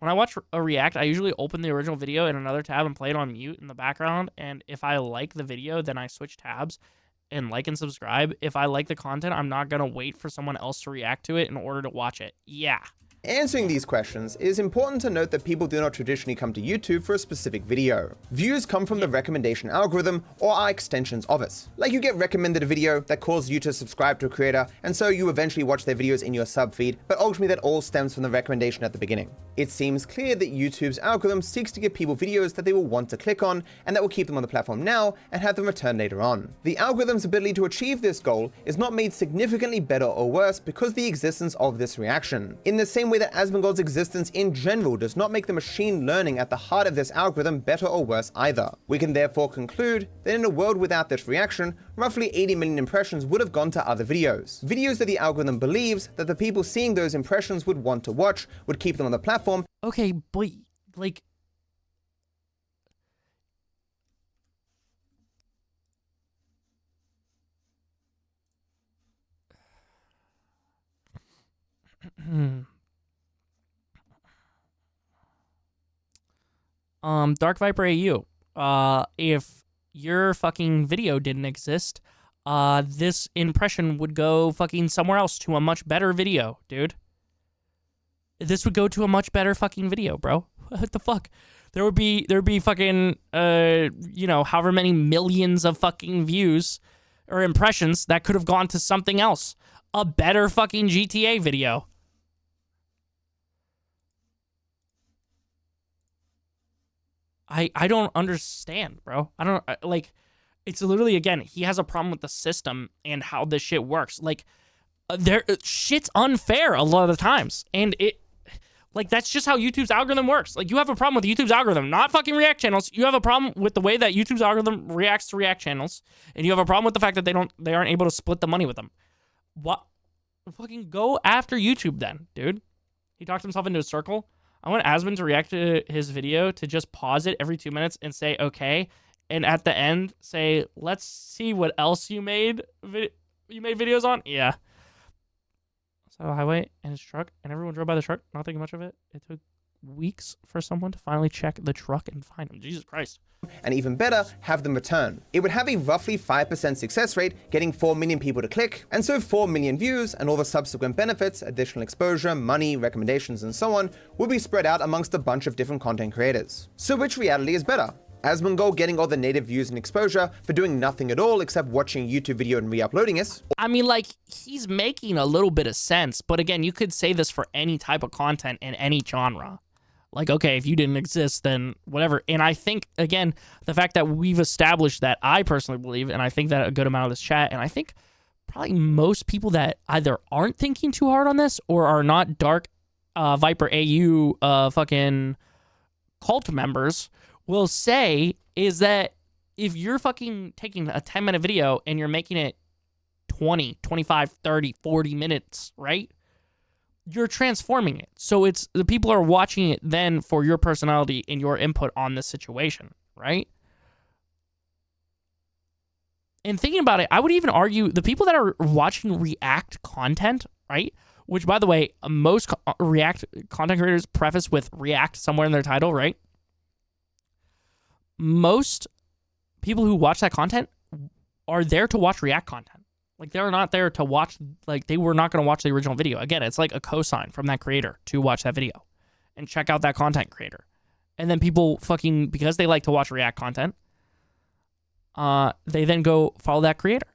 When I watch a react, I usually open the original video in another tab and play it on mute in the background, and if I like the video, then I switch tabs and like and subscribe. If I like the content, I'm not gonna wait for someone else to react to it in order to watch it. Yeah. Answering these questions, it is important to note that people do not traditionally come to YouTube for a specific video. Views come from the recommendation algorithm or are extensions of it. Like you get recommended a video that causes you to subscribe to a creator, and so you eventually watch their videos in your sub feed, but ultimately that all stems from the recommendation at the beginning. It seems clear that YouTube's algorithm seeks to give people videos that they will want to click on, and that will keep them on the platform now and have them return later on. The algorithm's ability to achieve this goal is not made significantly better or worse because of the existence of this reaction. In the same way that Asmongold's existence in general does not make the machine learning at the heart of this algorithm better or worse either. We can therefore conclude that in a world without this reaction, roughly 80 million impressions would have gone to other videos. Videos that the algorithm believes that the people seeing those impressions would want to watch, would keep them on the platform. Okay, but like, DarkViperAU, if your fucking video didn't exist, this impression would go fucking somewhere else to a much better video, dude. This would go to a much better fucking video, bro. What the fuck? There'd be fucking, you know, however many millions of fucking views or impressions that could have gone to something else. A better fucking GTA video. I don't understand, bro. I don't, like, it's literally, again, he has a problem with the system and how this shit works. Like, shit's unfair a lot of the times. And like, that's just how YouTube's algorithm works. Like, you have a problem with YouTube's algorithm, not fucking React channels. You have a problem with the way that YouTube's algorithm reacts to React channels. And you have a problem with the fact that they aren't able to split the money with them. What? Fucking go after YouTube then, dude. He talked himself into a circle. I want Asmon to react to his video to just pause it every 2 minutes and say, okay. And at the end, say, let's see what else you made. You made videos on? Yeah. So a highway and his truck, and everyone drove by the truck, not thinking much of it. It took weeks for someone to finally check the truck and find him. Jesus Christ. And even better, have them return. It would have a roughly 5% success rate, getting 4 million people to click, and so 4 million views and all the subsequent benefits, additional exposure, money, recommendations, and so on, will be spread out amongst a bunch of different content creators. So which reality is better? Asmongold getting all the native views and exposure for doing nothing at all except watching a YouTube video and re-uploading it? I mean, like, he's making a little bit of sense, but again, you could say this for any type of content in any genre. Like, okay, if you didn't exist, then whatever. And I think, again, the fact that we've established that, I personally believe, and I think that a good amount of this chat, and I think probably most people that either aren't thinking too hard on this or are not DarkViperAU fucking cult members will say is that if you're fucking taking a 10-minute video and you're making it 20, 25, 30, 40 minutes, right? You're transforming it. So it's the people are watching it then for your personality and your input on this situation, right? And thinking about it, I would even argue the people that are watching React content, right? Which, by the way, most React content creators preface with React somewhere in their title, right? Most people who watch that content are there to watch React content. Like, they're not there to watch, like, they were not going to watch the original video. Again, it's like a cosign from that creator to watch that video and check out that content creator. And then people fucking, because they like to watch React content, they then go follow that creator.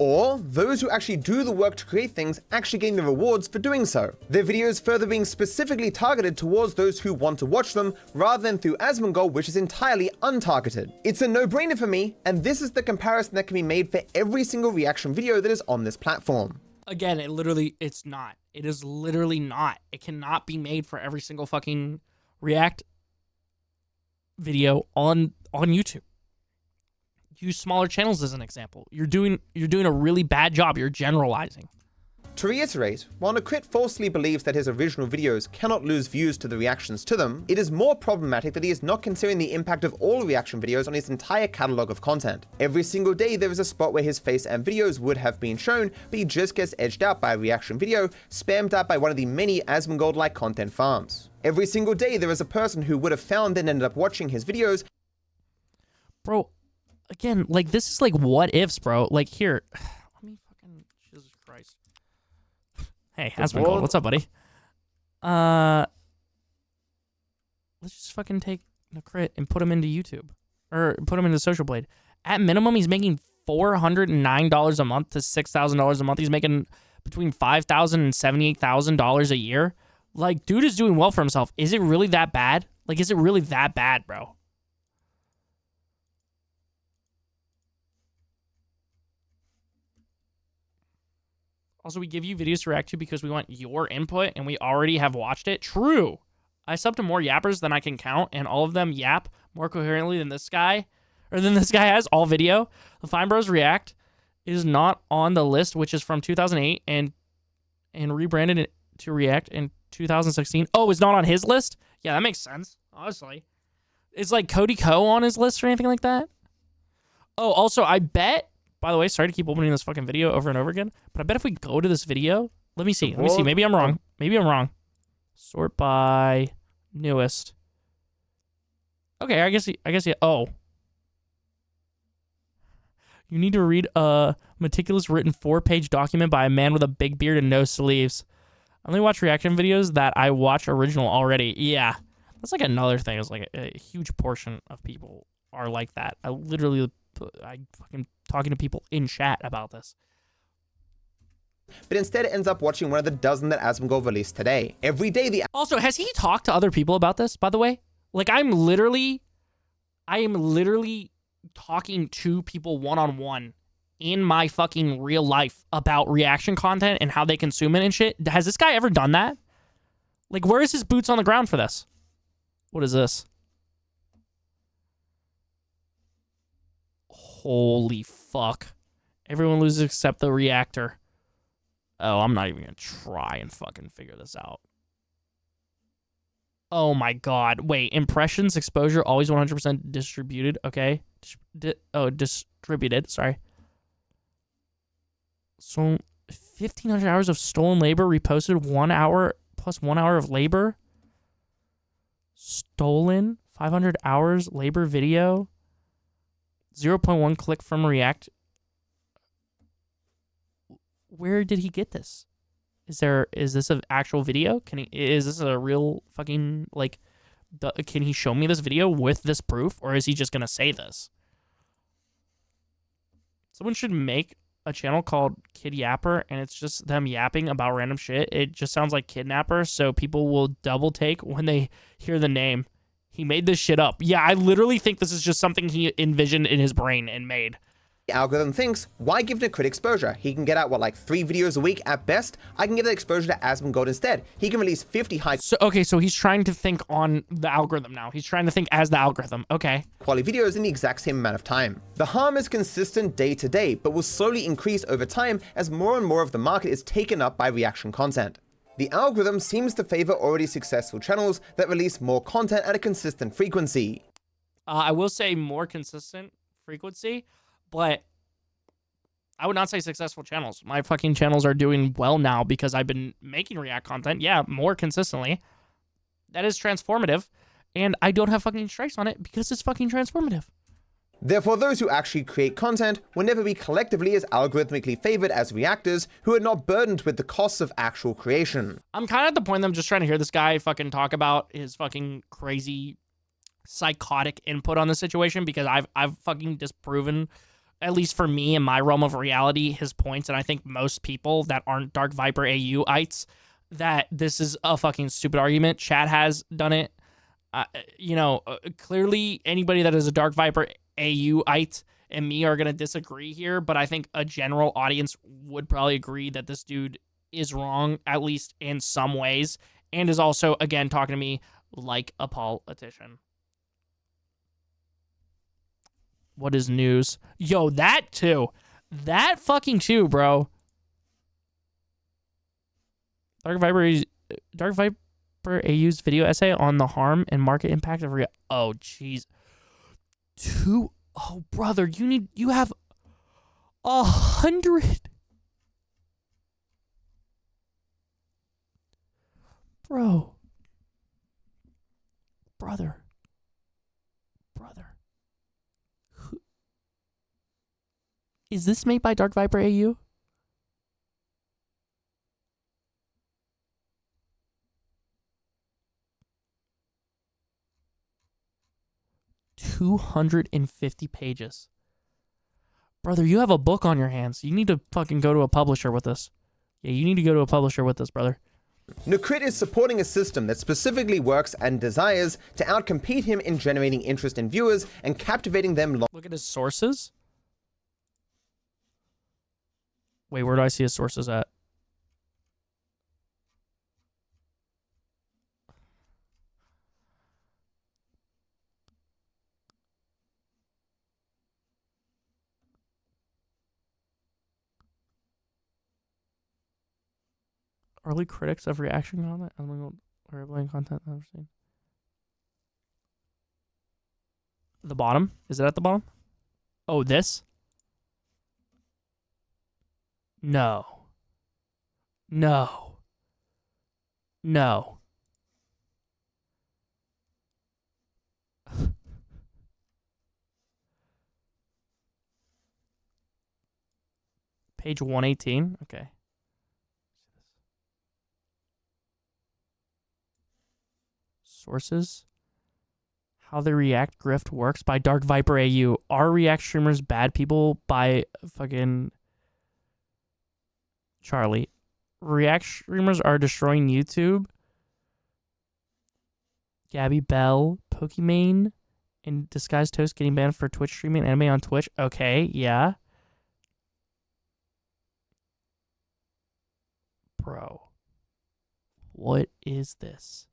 Or those who actually do the work to create things actually getting the rewards for doing so. Their videos further being specifically targeted towards those who want to watch them, rather than through Asmongold, which is entirely untargeted. It's a no-brainer for me, and this is the comparison that can be made for every single reaction video that is on this platform. Again, it's not. It is literally not. It cannot be made for every single fucking React video on YouTube. Use smaller channels as an example. You're doing a really bad job. You're generalizing. To reiterate, while Nukrit falsely believes that his original videos cannot lose views to the reactions to them, it is more problematic that he is not considering the impact of all reaction videos on his entire catalog of content. Every single day there is a spot where his face and videos would have been shown, but he just gets edged out by a reaction video, spammed out by one of the many Asmongold-like content farms. Every single day there is a person who would have found and ended up watching his videos. Bro, again, like, this is like what ifs, bro. Like, here, let me fucking, Jesus Christ. Hey, Asmongold, what's up, buddy? Let's just fucking take Nukrit and put him into YouTube, or put him into Social Blade. At minimum, he's making $409 a month to $6,000 a month. He's making between $5,000 and $78,000 a year. Like, dude is doing well for himself. Is it really that bad? Like, is it really that bad, bro? Also, we give you videos to react to because we want your input and we already have watched it. True. I sub to more yappers than I can count, and all of them yap more coherently than this guy, or than this guy has all video. The Fine Bros React is not on the list, which is from 2008 and rebranded it to React in 2016. Oh, it's not on his list? Yeah, that makes sense, honestly. Is like Cody Ko on his list or anything like that? Oh, also, I bet, by the way, sorry to keep opening this fucking video over and over again, but I bet if we go to this video, let me see. Maybe I'm wrong. Sort by newest. Okay, I guess yeah. Oh. You need to read a meticulous written 4-page document by a man with a big beard and no sleeves. I only watch reaction videos that I watch original already. Yeah, that's like another thing. It's like a huge portion of people are like that. I fucking talking to people in chat about this. But instead ends up watching one of the dozen that Asmongold released today. Every day the Also, has he talked to other people about this, by the way? Like, I am literally talking to people one-on-one in my fucking real life about reaction content and how they consume it and shit. Has this guy ever done that? Like, where is his boots on the ground for this? What is this? Holy fuck. Everyone loses except the reactor. Oh, I'm not even gonna try and fucking figure this out. Oh my god. Wait, impressions, exposure, always 100% distributed. Okay. Distributed. Sorry. So, 1,500 hours of stolen labor reposted, 1 hour plus 1 hour of labor. Stolen, 500 hours labor video. 0.1 click from React. Where did he get this? Is this an actual video? Is this a real fucking, like, can he show me this video with this proof, or is he just gonna say this? Someone should make a channel called Kid Yapper, and it's just them yapping about random shit. It just sounds like kidnapper, so people will double take when they hear the name. He made this shit up. Yeah, I literally think this is just something he envisioned in his brain and made. The algorithm thinks, why give Nakrit exposure? He can get out, what, like 3 videos a week at best? I can give that exposure to Asmongold instead. He can release 50 high So he's trying to think on the algorithm now. He's trying to think as the algorithm. Okay. quality videos in the exact same amount of time. The harm is consistent day to day, but will slowly increase over time as more and more of the market is taken up by reaction content. The algorithm seems to favor already successful channels that release more content at a consistent frequency. I will say more consistent frequency, but I would not say successful channels. My fucking channels are doing well now because I've been making React content, yeah, more consistently. That is transformative, and I don't have fucking strikes on it because it's fucking transformative. Therefore, those who actually create content will never be collectively as algorithmically favored as reactors who are not burdened with the costs of actual creation. I'm kind of at the point that I'm just trying to hear this guy fucking talk about his fucking crazy psychotic input on the situation, because I've fucking disproven, at least for me in my realm of reality, his points, and I think most people that aren't DarkViperAU-ites, that this is a fucking stupid argument. Chad has done it. Clearly anybody that is a DarkViperAU-ite and me are going to disagree here, but I think a general audience would probably agree that this dude is wrong, at least in some ways, and is also, again, talking to me like a politician. What is news? Yo, that too. That fucking too, bro. DarkViperAU's video essay on the harm and market impact of oh, jeez. Oh, brother, you have 100. Bro. Brother. Is this made by DarkViperAU? $250 pages. Brother, you have a book on your hands. You need to fucking go to a publisher with this. Yeah, you need to go to a publisher with this, brother. Nakrit is supporting a system that specifically works and desires to outcompete him in generating interest in viewers and captivating them. Look at his sources. Wait, where do I see his sources at? Early critics of reaction content? Or playing content I've seen. The bottom? Is it at the bottom? Oh, this? No. No. No. Page 118. Okay. Sources. How the React Grift Works by DarkViperAU. Are React streamers bad people by fucking Charlie? React streamers are destroying YouTube. Gabby Bell, Pokimane, and Disguised Toast getting banned for Twitch streaming anime on Twitch. Okay, yeah. Bro. What is this?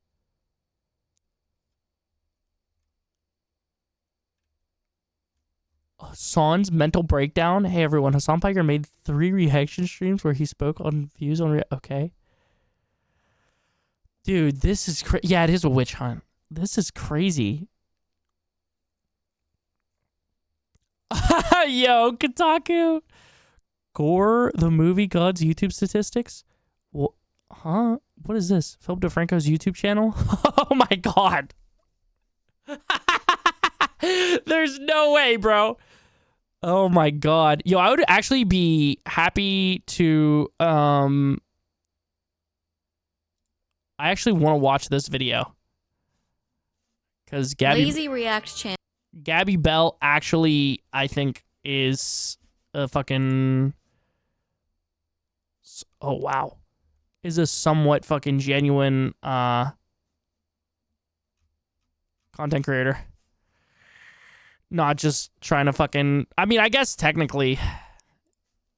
Hassan's mental breakdown. Hey everyone, Hassan Piker made 3 reaction streams where he spoke on views on okay. Dude, this is yeah, it is a witch hunt. This is crazy. Yo, Kotaku. Gore the movie God's YouTube statistics. What? Huh? What is this? Philip DeFranco's YouTube channel? Oh my god. There's no way, bro. Oh my god. Yo, I would actually be happy to I actually want to watch this video. Cuz Lazy React channel. Gabby Bell actually I think is a fucking oh wow. Is a somewhat fucking genuine content creator. Not just trying to fucking... I mean, I guess technically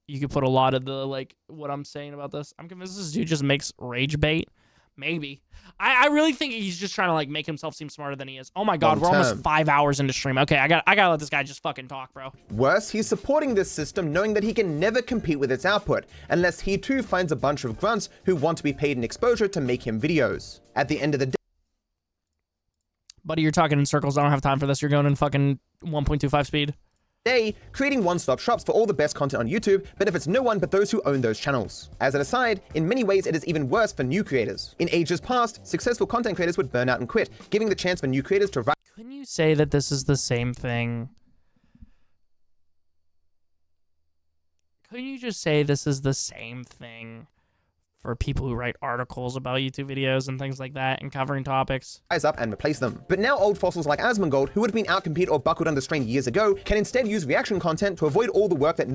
you could put a lot of the, like, what I'm saying about this. I'm convinced this dude just makes rage bait. Maybe. I really think he's just trying to, like, make himself seem smarter than he is. Oh my god, we're almost 5 hours into stream. Okay, I gotta let this guy just fucking talk, bro. Worse, he's supporting this system knowing that he can never compete with its output, unless he too finds a bunch of grunts who want to be paid in exposure to make him videos. At the end of the day, Buddy, you're talking in circles. I don't have time for this. You're going in fucking 1.25 speed. Creating one-stop shops for all the best content on YouTube benefits no one but those who own those channels. As an aside, in many ways it is even worse for new creators. In ages past, successful content creators would burn out and quit, giving the chance for new creators to rise. Couldn't you say that this is the same thing? Couldn't you just say this is the same thing for people who write articles about YouTube videos and things like that and covering topics? Rise up and replace them. But now old fossils like Asmongold, who would have been outcompeted or buckled under strain years ago, can instead use reaction content to avoid all the work that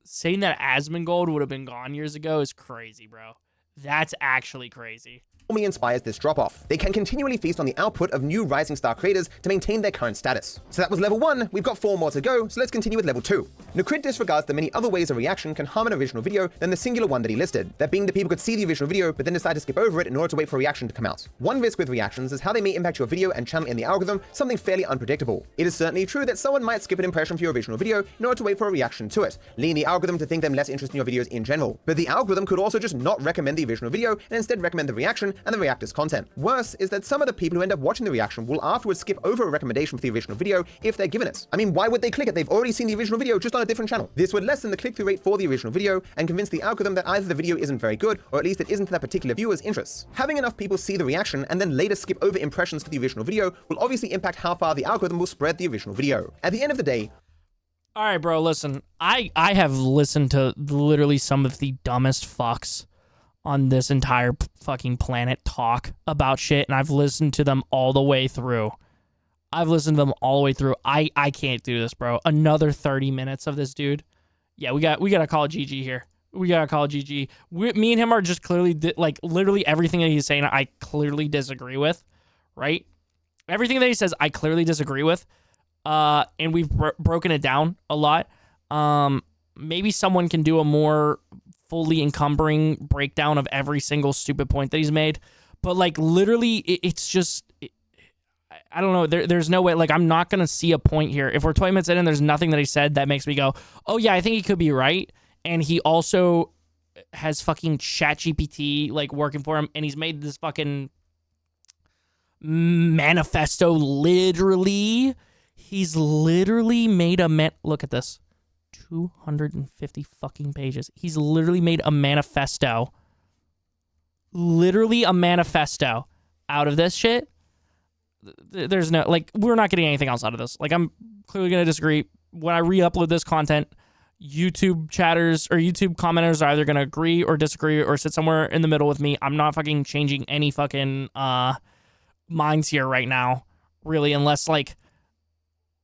saying that Asmongold would have been gone years ago is crazy, bro. That's actually crazy. normally inspires this drop-off. They can continually feast on the output of new rising star creators to maintain their current status. So that was level 1, we've got 4 more to go, so let's continue with level 2. Nukrit disregards the many other ways a reaction can harm an original video than the singular one that he listed, that being that people could see the original video but then decide to skip over it in order to wait for a reaction to come out. One risk with reactions is how they may impact your video and channel in the algorithm, something fairly unpredictable. It is certainly true that someone might skip an impression for your original video in order to wait for a reaction to it, leading the algorithm to think them less interested in your videos in general. But the algorithm could also just not recommend the original video and instead recommend the reaction and the reactor's content. Worse is that some of the people who end up watching the reaction will afterwards skip over a recommendation for the original video if they're given it. I mean, why would they click it? They've already seen the original video just on a different channel. This would lessen the click-through rate for the original video and convince the algorithm that either the video isn't very good or at least it isn't to that particular viewer's interests. Having enough people see the reaction and then later skip over impressions for the original video will obviously impact how far the algorithm will spread the original video. At the end of the day, all right, bro, listen. I have listened to literally some of the dumbest fucks on this entire fucking planet talk about shit, and I've listened to them all the way through. I can't do this, bro. Another 30 minutes of this dude. Yeah, we gotta call GG here. We gotta call GG. Me and him are just clearly, like, literally everything that he's saying, I clearly disagree with, right? Everything that he says, I clearly disagree with. And we've broken it down a lot. Maybe someone can do a more fully encumbering breakdown of every single stupid point that he's made. But, like, literally, it's just... I don't know. There's no way. Like, I'm not going to see a point here. If we're 20 minutes in and there's nothing that he said that makes me go, oh, yeah, I think he could be right. And he also has fucking ChatGPT, like, working for him. And he's made this fucking manifesto, literally. He's literally made a look at this. 250 fucking pages. He's literally made a manifesto. Literally a manifesto out of this shit. There's no, like, we're not getting anything else out of this. Like, I'm clearly going to disagree. when I re-upload this content, YouTube chatters or YouTube commenters are either going to agree or disagree or sit somewhere in the middle with me. I'm not fucking changing any fucking minds here right now, really, unless like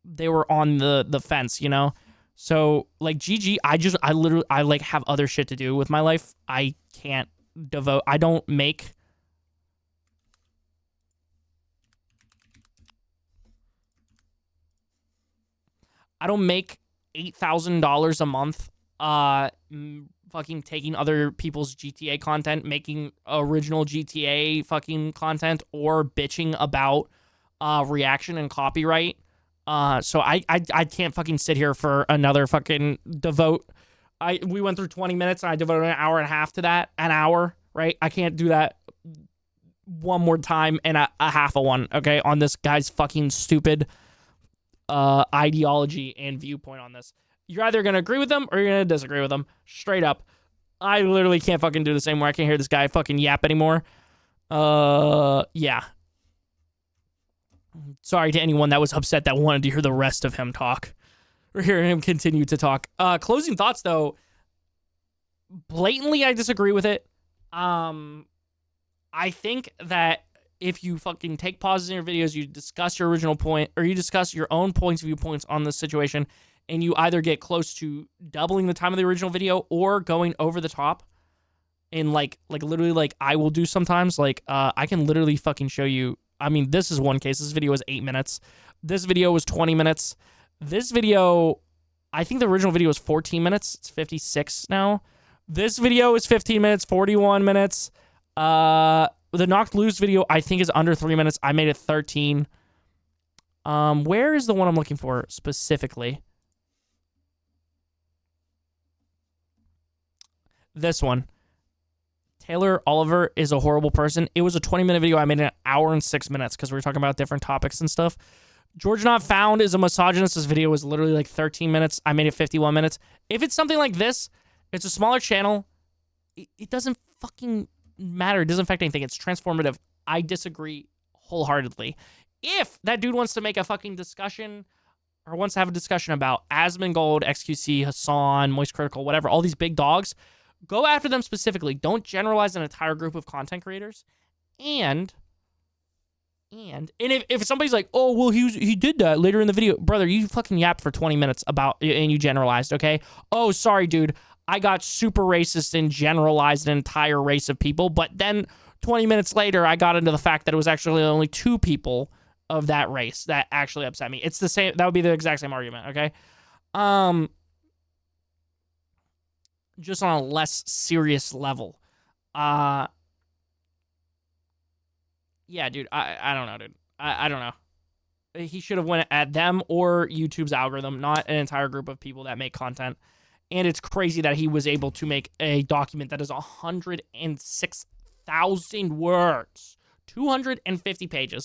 they were on the fence, you know? So like GG, I literally like have other shit to do with my life. I can't devote, I don't make $8,000 a month fucking taking other people's GTA content, making original GTA fucking content, or bitching about reaction and copyright. So I can't fucking sit here for another fucking devote. We went through 20 minutes and I devoted an hour and a half to that. An hour, right? I can't do that one more time and a half of one, okay, on this guy's fucking stupid ideology and viewpoint on this. You're either gonna agree with them or you're gonna disagree with them. Straight up. I literally can't fucking do this anymore. I can't hear this guy fucking yap anymore. Yeah. Sorry to anyone that was upset that wanted to hear the rest of him talk. Or hear him continue to talk. Closing thoughts, though. Blatantly, I disagree with it. I think that if you fucking take pauses in your videos, you discuss your original point, or you discuss your own viewpoints on this situation, and you either get close to doubling the time of the original video or going over the top, and like literally like I will do sometimes, like I can literally fucking show you. I mean, this is one case. This video was 8 minutes. This video was 20 minutes. This video, I think the original video was 14 minutes. It's 56 now. This video is 15 minutes, 41 minutes. The Knocked Loose video, I think, is under 3 minutes. I made it 13. Where is the one I'm looking for specifically? This one. Taylor Oliver is a horrible person. It was a 20-minute video. I made it an hour and 6 minutes because we were talking about different topics and stuff. George Not Found is a misogynist. This video was literally like 13 minutes. I made it 51 minutes. If it's something like this, it's a smaller channel. It doesn't fucking matter. It doesn't affect anything. It's transformative. I disagree wholeheartedly. If that dude wants to make a fucking discussion or wants to have a discussion about Asmongold, XQC, Hassan, Moist Critical, whatever, all these big dogs, go after them specifically. Don't generalize an entire group of content creators. And if somebody's like, oh, well, he did that later in the video. Brother, you fucking yapped for 20 minutes about, and you generalized, okay? Oh, sorry, dude. I got super racist and generalized an entire race of people. But then 20 minutes later, I got into the fact that it was actually only 2 people of that race that actually upset me. It's the same. That would be the exact same argument, okay? Just on a less serious level. Yeah, dude, I don't know, dude. I don't know. He should have went at them or YouTube's algorithm, not an entire group of people that make content. And it's crazy that he was able to make a document that is 106,000 words. 250 pages.